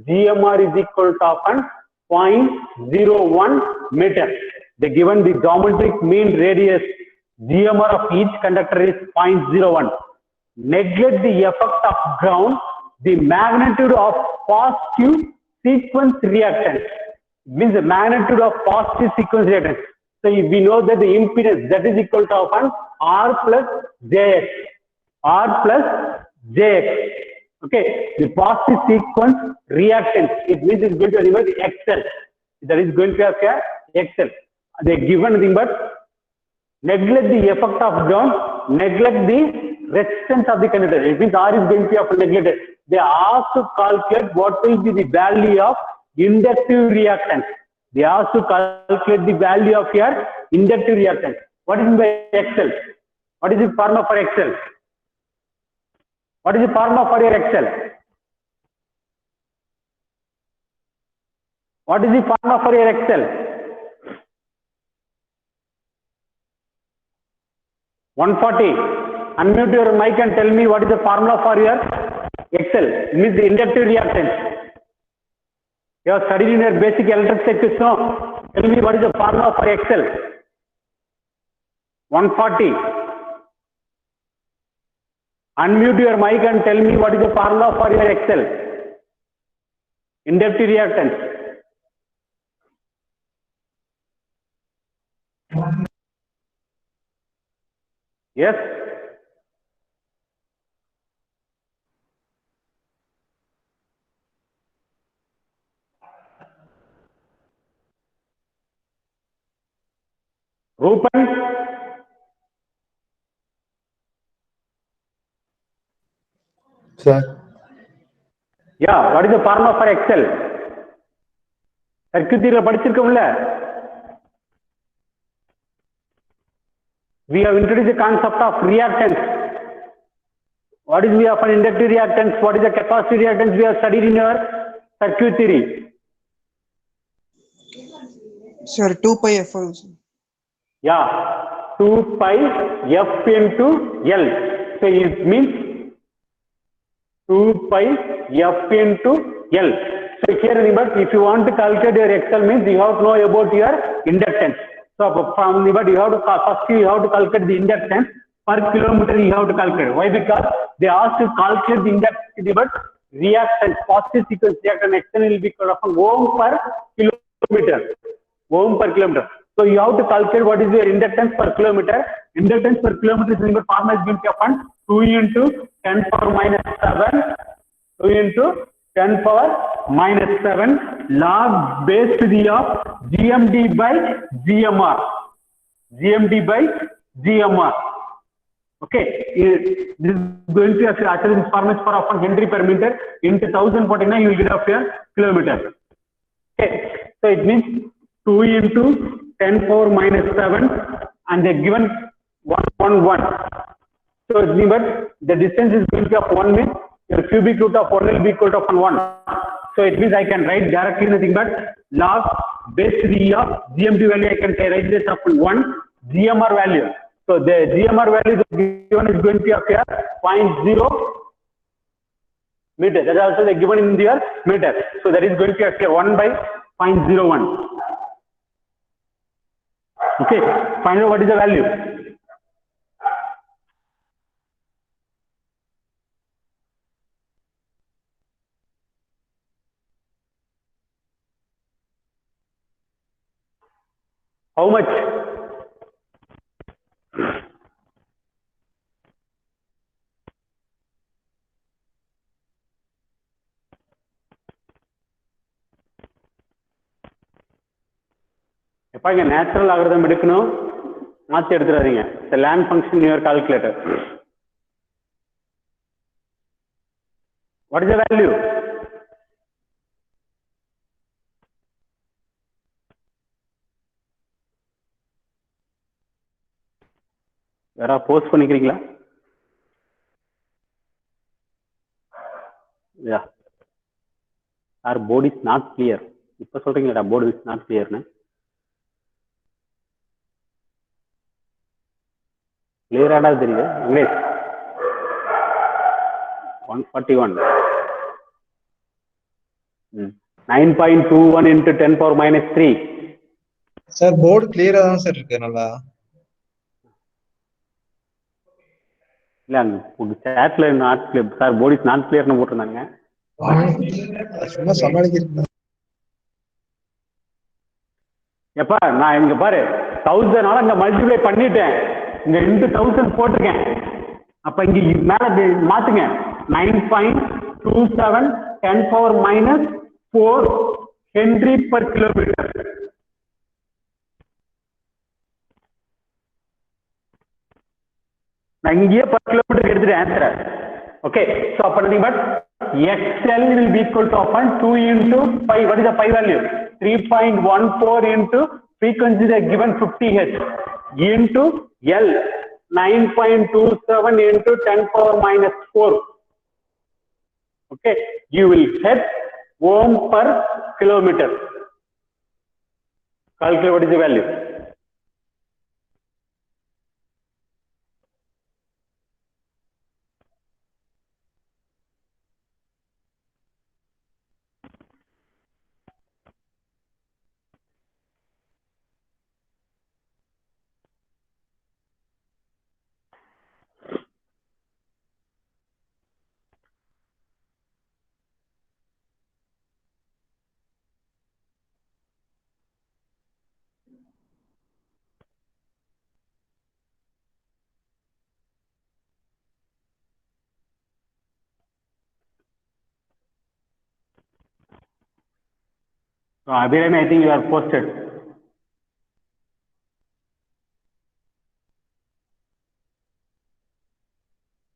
GMR is equal to often 0.01 meter. They given the geometric mean radius, GMR of each conductor is 0.01. Neglect the effect of ground, the magnitude of positive sequence reactance. It means the magnitude of positive sequence reactance. So if we know that the impedance that is equal to often R plus Jx. R plus Jx. Okay. The positive sequence reactance. It means it's going to remember the XL. That is going to appear XL. They given nothing but neglect the effect of ground, neglect the resistance of the conductor. It means R is going to be often neglected. They ask to calculate what will be the value of inductive reactance. They ask to calculate the value of your inductive reactance. What is by XL? What is the formula for XL? What is the formula for your XL? What is the formula for your XL? 140. Unmute your mic and tell me what is the formula for your XL. It means the inductive reactance. You have studied in your basic electric circuits, no? Tell me what is the formula for XL. 140. Unmute your mic and tell me what is the formula for your XL. Inductive reactance. Yes. Rupan. Sir. Yeah, what is the formula for XL? Circuit theory படிச்சிருக்கோம்ல? We have introduced the concept of reactance. What is we have an inductive reactance? What is the capacitive reactance? We have studied in your circuit theory. Sir, 2 pi F also. Yeah, 2 pi F into L. So it means 2 pi F into L. So here remember, if you want to calculate your XL means you have to know about your inductance. So from the but you have to first you have to calculate the inductance per kilometer. You have to calculate. Why? Because they ask to calculate the inductance, but reactance, positive sequence reactance XL will be called ohm per kilometer. Ohm per kilometer. So you have to calculate what is your inductance per kilometer. Inductance per kilometer is remember formula is going to be 2 into 10 power minus 7. 2 into 10 power minus 7 log base to the of GMD by GMR. GMD by GMR. Okay. This is going to actually this formula is for often Henry per meter into 1049 you will get of your kilometer. Okay. So it means 2 into 10 power minus 7 and they given 111. So remember the distance is going to be of 1 meter. your cubic root of 1 will be equal to 1. So it means I can write directly nothing but log base 3 of GMT value. I can say write this of 1 GMR value. So the GMR value given is going to be of here 0.0 meter. That is also the given in your meter. So that is going to be of here 1 by 0.01. Okay, find out what is the value. How much? If I can natural algorithm எடுக்கணும் மாத்தி எடுத்துறாதீங்க. The land function in your calculator. What is the value? யாரா post பண்ணிக்கிறீங்களா? Yeah. Our board is not clear. இப்ப சொல்றீங்களா board is not clear னு? Clear ஆடா தெரியுது. English 141. 9.21 into 10 power minus 3. Sir board கிளியரா தான் சார் இருக்கு நல்லா. இல்ல அந்த சாட்ல not clear sir board is not கிளியர்னு போட்டுருந்தாங்க. சும்மா சமாளிக்கிறீங்க. எப்பா நான் இங்க பாரு 1000 ஆல இங்க மல்டிப்ளை பண்ணிட்டேன். இங்க into 1000 போட்டுருக்கேன். அப்ப இங்க மேல மாத்துங்க 9.27 10 power minus 4 Henry per kilometer. நான் இங்கேயே per kilometer எடுத்துட்டு ஆன்சர். Okay, so அப்ப nothing but XL will be equal to upon 2 into pi. What is the pi value? 3.14 into frequency they given 50 Hz into L 9.27 into 10 power minus 4. Okay, you will get ohm per kilometer. Calculate what is the value. So Abhiram, I think you are posted.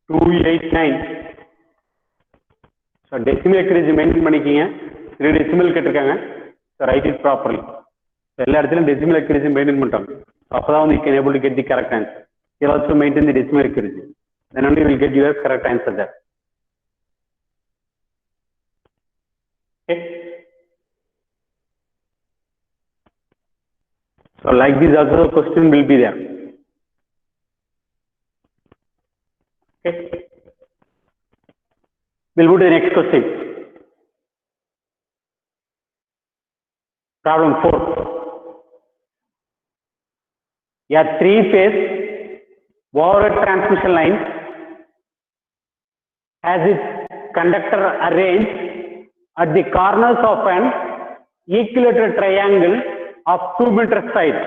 Two 8.9. So decimal accuracy maintain பண்ணிக்கீங்க. 3 decimal கேட்டிருக்காங்க. So write it properly. So எல்லா இடத்துலயும் decimal accuracy maintain பண்ணிட்டோம். அப்பதான் வந்து you can able to get the correct answer. You also maintain the decimal accuracy. Then only you will get your correct answer there. Okay. So like this also the question will be there. Okay. We'll move to the next question. Problem 4. A three-phase overhead transmission line has its conductor arranged at the corners of an equilateral triangle of 2 meter side.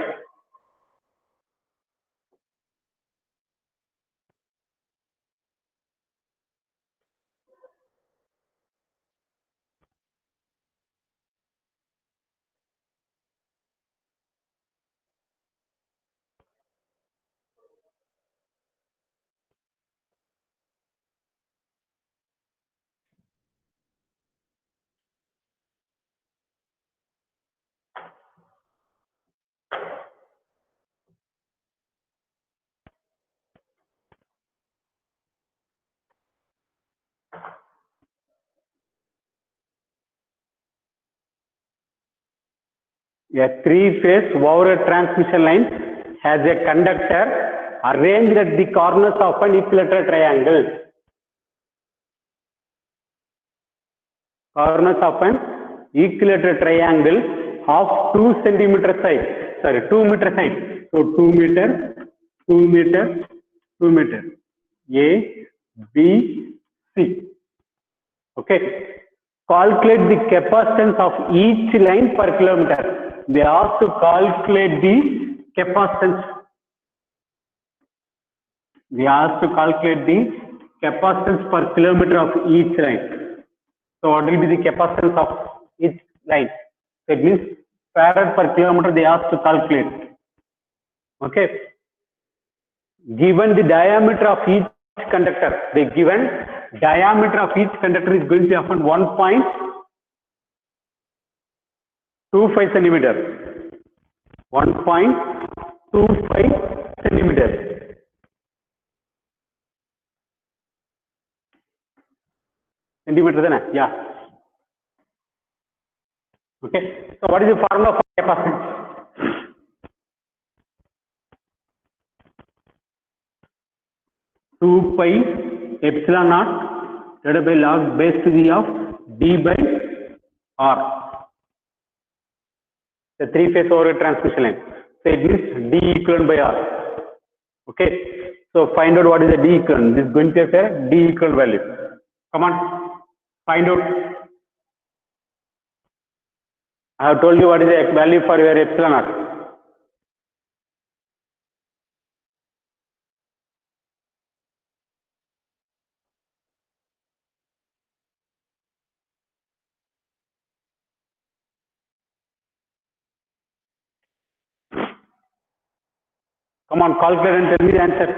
A three-phase overhead transmission line has a conductor arranged at the corners of an equilateral triangle. Corners of an equilateral triangle of 2 centimeter side. Sorry, 2 meter side. So 2 meter, 2 meter, 2 meter. A, B, C. Okay. Calculate the capacitance of each line per kilometer. They have to calculate the capacitance. We have to calculate the capacitance per kilometer of each line. So what will be the capacitance of each line? That means farad per kilometer they have to calculate. Okay. Given the diameter of each conductor, the given diameter of each conductor is going to be often 1.25 centimeter. 1.25 centimeter. Centimeter, then? Yeah. Okay. So what is the formula for capacitance? Two pi epsilon naught divided by log base to the of d by r. The three-phase overhead transmission line. So it means d equivalent by r. Okay. So find out what is the d equivalent. This is going to be a d equivalent value. Come on, find out. I have told you what is the value for your epsilon naught. Come on, calculate and tell me the answer.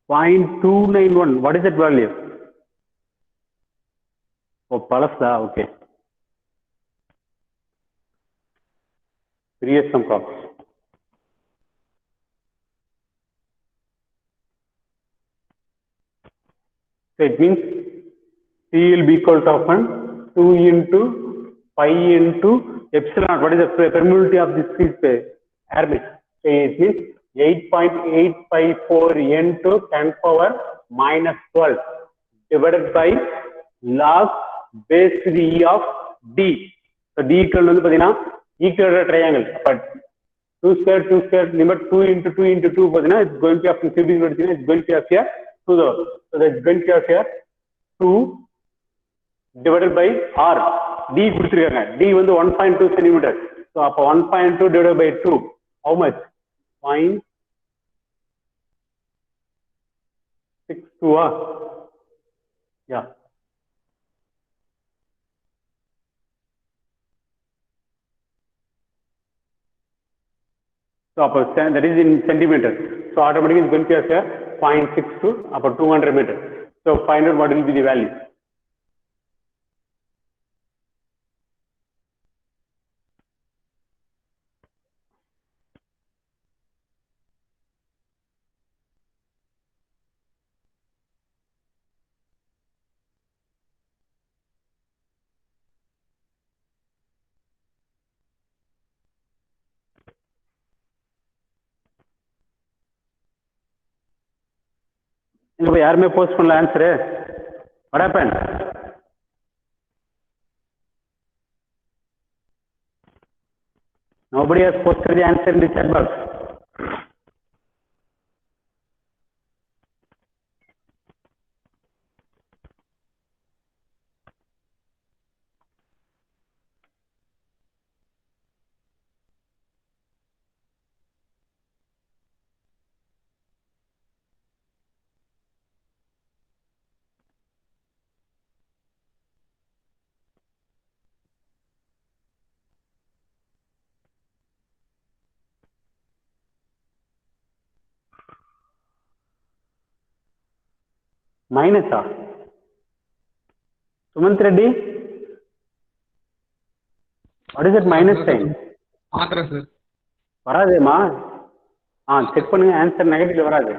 Point 291. What is that value? Oh, plus da. Okay. Previous some crops. So it means C will be equal to often 2 into pi into epsilon. What is the permeability of this air mix? So it means 8.854 into 10 power minus 12 divided by log base to the e of d. So d equal to equilateral triangle. But 2 square limit 2 into 2 into 2 it's going to have cubic root, it's going to have here 2 though. So that's going to have here 2 divided by r. D கொடுத்திருக்காங்க. D வந்து 1.2 centimeter. So அப்ப 1.2 divided by 2. How much? 0.62. Yeah. So that is in centimeter. So automatically it's going to have 0.62 about 200 meters. So find out what will be the value. யாருமே post பண்ணல answer. What happened? Nobody has posted the answer in the chat box. Minus ah. Sumant Reddy, what is that minus sign? மாத்திரம் sir. வராதேமா. Check பண்ணுங்க, answer நெகட்டிவ்ல வராது.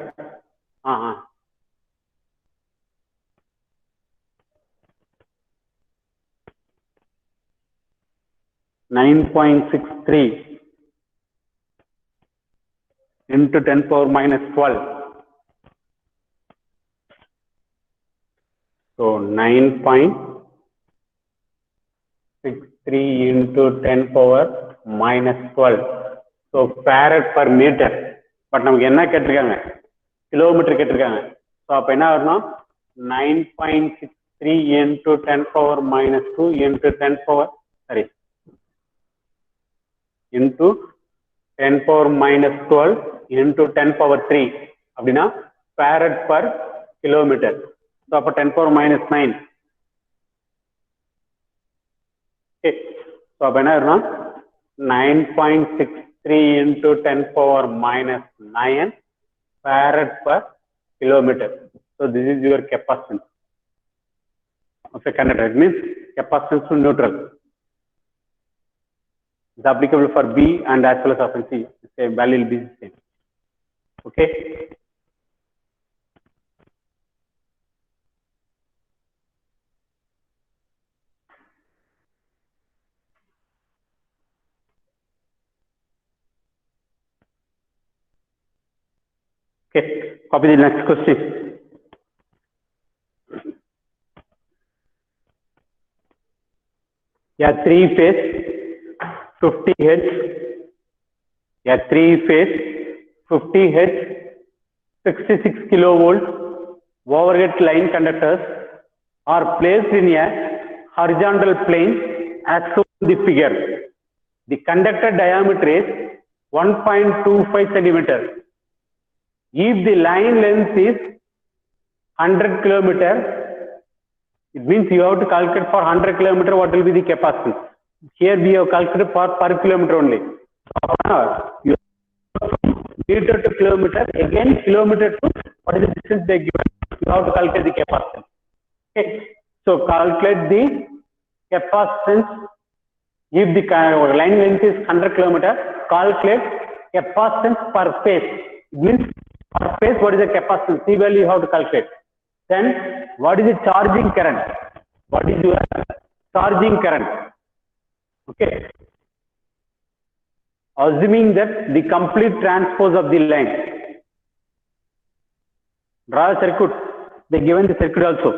9.63 into 10 power minus 12. So 9.63 into 10 power minus 12. So farad per meter. But நமக்கு என்ன கேட்டிருக்காங்க? Kilometre கேட்டிருக்காங்க. So அப்ப என்ன வரணும்? 9.63 into 10 power minus 2 into 10 power, sorry, into 10 power minus 12 into 10 power 3. அப்படின்னா farad per kilometer. So அப்ப 10 power minus 9. Okay. So அப்ப என்ன வரணும்? 9.63 into 10 power minus 9 farad per kilometer. So this is your capacitance of a conductor. It means capacitance to neutral. It's applicable for B and as well as often C. The same value will be the same. Okay. Okay, copy the next question. Yeah, 3-phase 50 Hz. Yeah, 3-phase 50 Hz 66 kilovolt overhead line conductors are placed in a horizontal plane as shown in the figure. The conductor diameter is 1.25 centimeters. If the line length is 100 kilometer, it means you have to calculate for 100 kilometer what will be the capacity. Here we have calculated for per kilometer only. You meter to kilometer, again kilometer to what is the distance they given. You have to calculate the capacity. Okay. So calculate the capacitance. If the line length is 100 kilometer, calculate capacitance per phase. It means per phase what is the capacitance? C value you have to calculate. Then what is the charging current? What is your charging current? Okay. Assuming that the complete transpose of the line. Draw a circuit. They given the circuit also.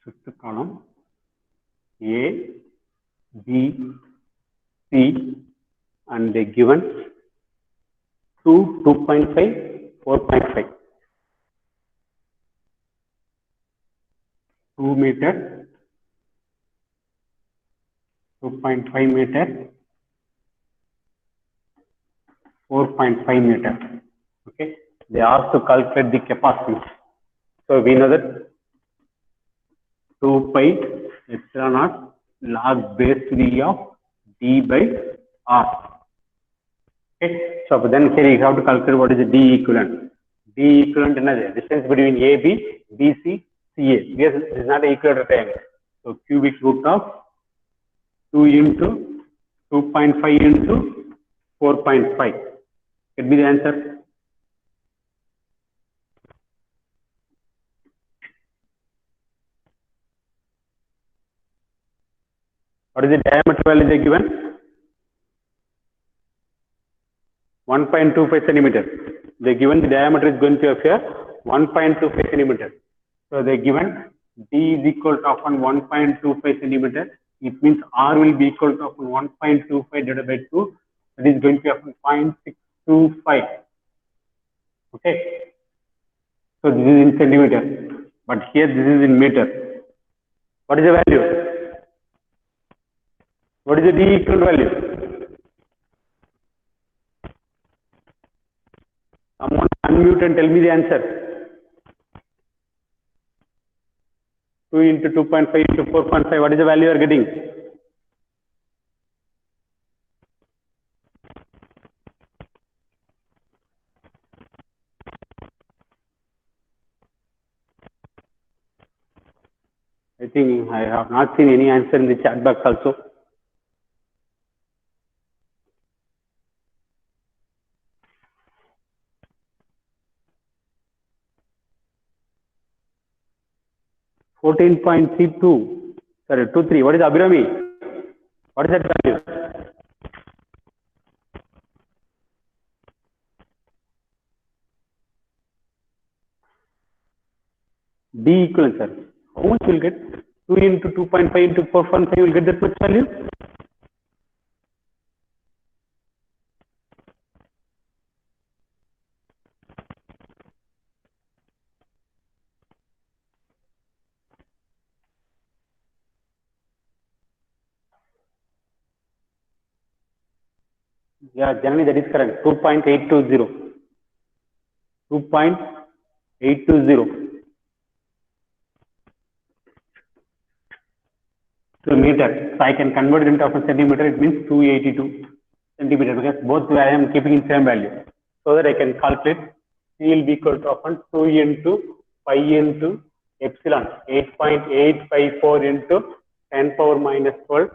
Fifth column, A, B, C, and they given 2, 2.5, 4.5. 2 meter, 2.5 meter, 4.5 meter. Okay, they asked to calculate the capacitance. So we know that 2 pi epsilon naught log base 3 of D by R. Okay, so then here you have to calculate what is the D equivalent. D equivalent is the distance between AB, BC, CA. Yes, this is not an equilateral triangle. So cubic root of 2 into 2.5 into 4.5. Could be the answer. What is the diameter value they given? 1.25 centimeters. They given the diameter is going to appear 1.25 centimeters. So they given D is equal to often 1.25 centimeter. It means R will be equal to often 1.25 divided by 2. That is going to be often 0.625. Okay. So this is in centimeter, but here this is in meter. What is the value? What is the D equal value? Someone unmute and tell me the answer. 2 into 2.5 into 4.5. What is the value you are getting? I think I have not seen any answer in the chat box also. $14.32. Sorry, 23. What is Abhirami? What is that value? D equivalent, sir. How much will get? 2 into 2.5 into 4.5 will get that much value? Yeah, generally that is correct. 2.820. 2.820 to meter. So I can convert it into a centimeter. It means 282 centimeter because both I am keeping in same value. So that I can calculate C will be equal to often 2 into pi into epsilon 8.854 into 10 power minus 12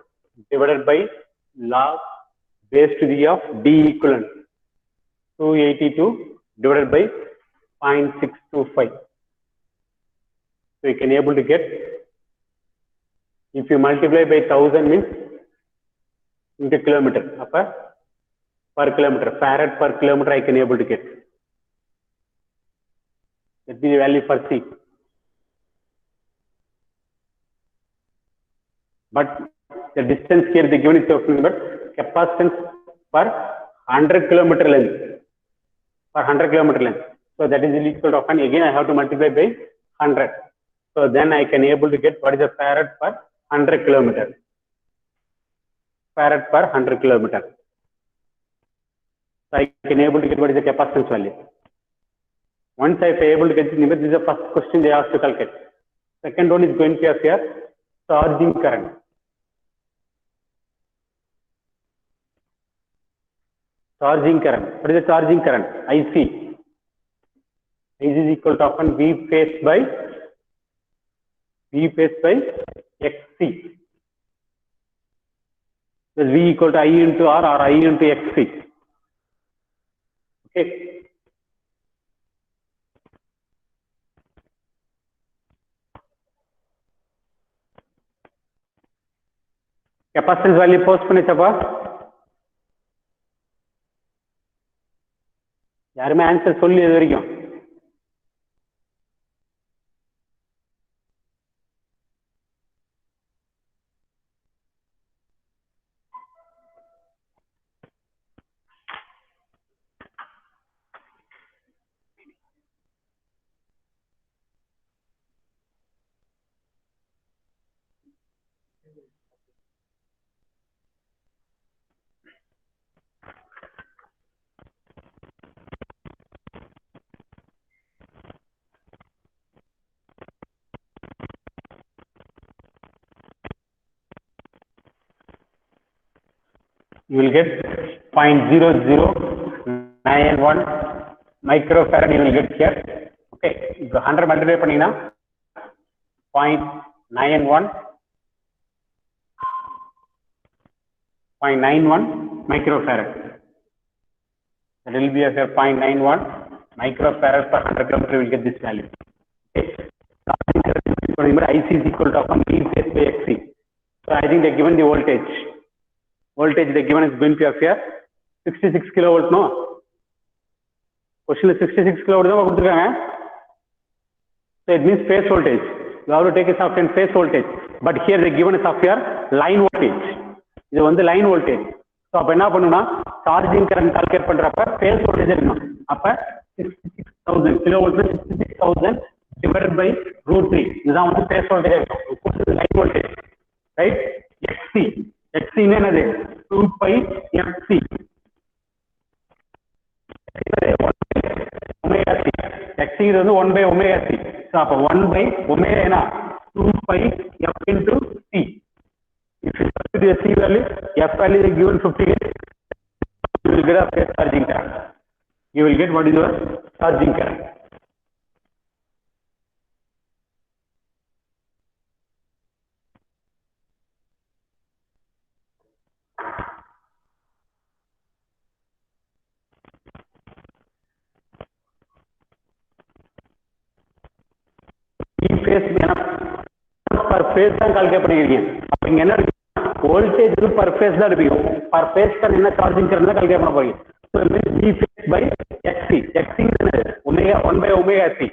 divided by log base to the of D equivalent 282 divided by 0.625. So you can able to get, if you multiply by 1000 means into kilometer, per kilometer, farad per kilometer I can able to get. That is the value for C. But the distance here they given is talking about capacitance per 100 kilometer length. Per 100 kilometer length. So that is equal to often again I have to multiply by 100. So then I can able to get what is the farad per 100 kilometer. Farad per 100 kilometer. So I can able to get what is the capacitance value. Once I am able to get this is the first question they asked to calculate. Second one is going to appear charging current. Charging current. What is the charging current? IC. IC is equal to often V phase by XC. So V equal to I into R or I into XC. Okay. Capacitance value post பண்ணிச்சப்பா யாருமே answer சொல்லி இது வரைக்கும் you will get 0.0091 microfarad you will get here. Okay, 100 multiply பண்ணீங்கன்னா 0.91 microfarad. That will be a 0.91 microfarad per 100 kilometer. You will get this value. Okay. IC is equal to V phase by XC. So I think they given the voltage. Voltage they given is going to appear 66 kilovolt. No. Question is 66 kilovolt. So it means phase voltage. you have to take it of in phase voltage, but here they given is of your line voltage. இது வந்து line voltage. So அப்ப என்ன பண்ணுனா charging current calculate பண்றப்ப phase voltage எடுக்கணும். அப்ப 66000 kilovolt 66000 divided by root 3. இதுதான் வந்து phase voltage இருக்கும். line voltage, right? XC என்னது 2 pi FC omega c. XC is 1 by omega c. So அப்ப 1 by omega என்ன 2 pi f into c. If you substitute the c value, f value is given 50, you will get a phase charging current. You will get what is your charging current. Per phase தான் calculate பண்ணிருக்கீங்க. அப்ப இங்க என்ன இருக்கு voltage per phase தான் இருக்கு. per phase தான் என்ன சார்ஜிங் கரண்ட் கால்குலேட் பண்ண போறீங்க. so it means V phase by XC. XC is omega 1 by omega c.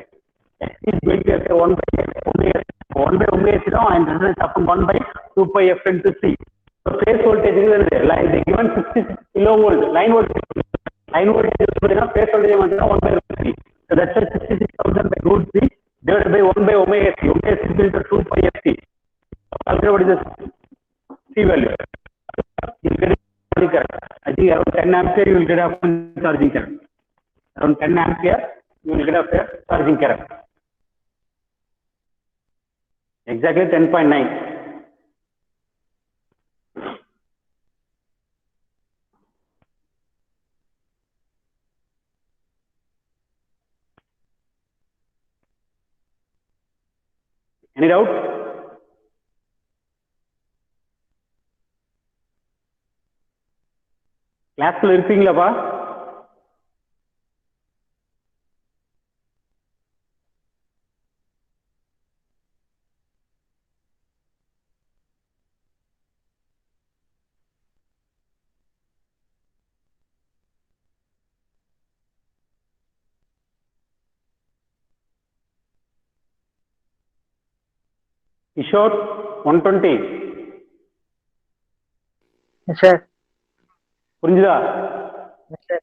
XC is going to be 1 by omega c. 1 by omega c now and result upon 1 by 2 pi f into c. So phase voltage is like they given 66 kilovolt line voltage. Line voltage is phase voltage 1 by root 3. So that's why 66,000 by root 3 divided by 1 by omega c. Omega c is equal to 2 pi f c. Calculate what is the c value. You will get charging current. I think around 10 ampere you will get a charging current. Around 10 ampere you will get a charging current. Exactly 10.9. Any doubt? கிளாஸ்ல இருப்பீங்களாப்பா? Kishore 120. Yes, sir. புரிஞ்சுதா? Yes, sir.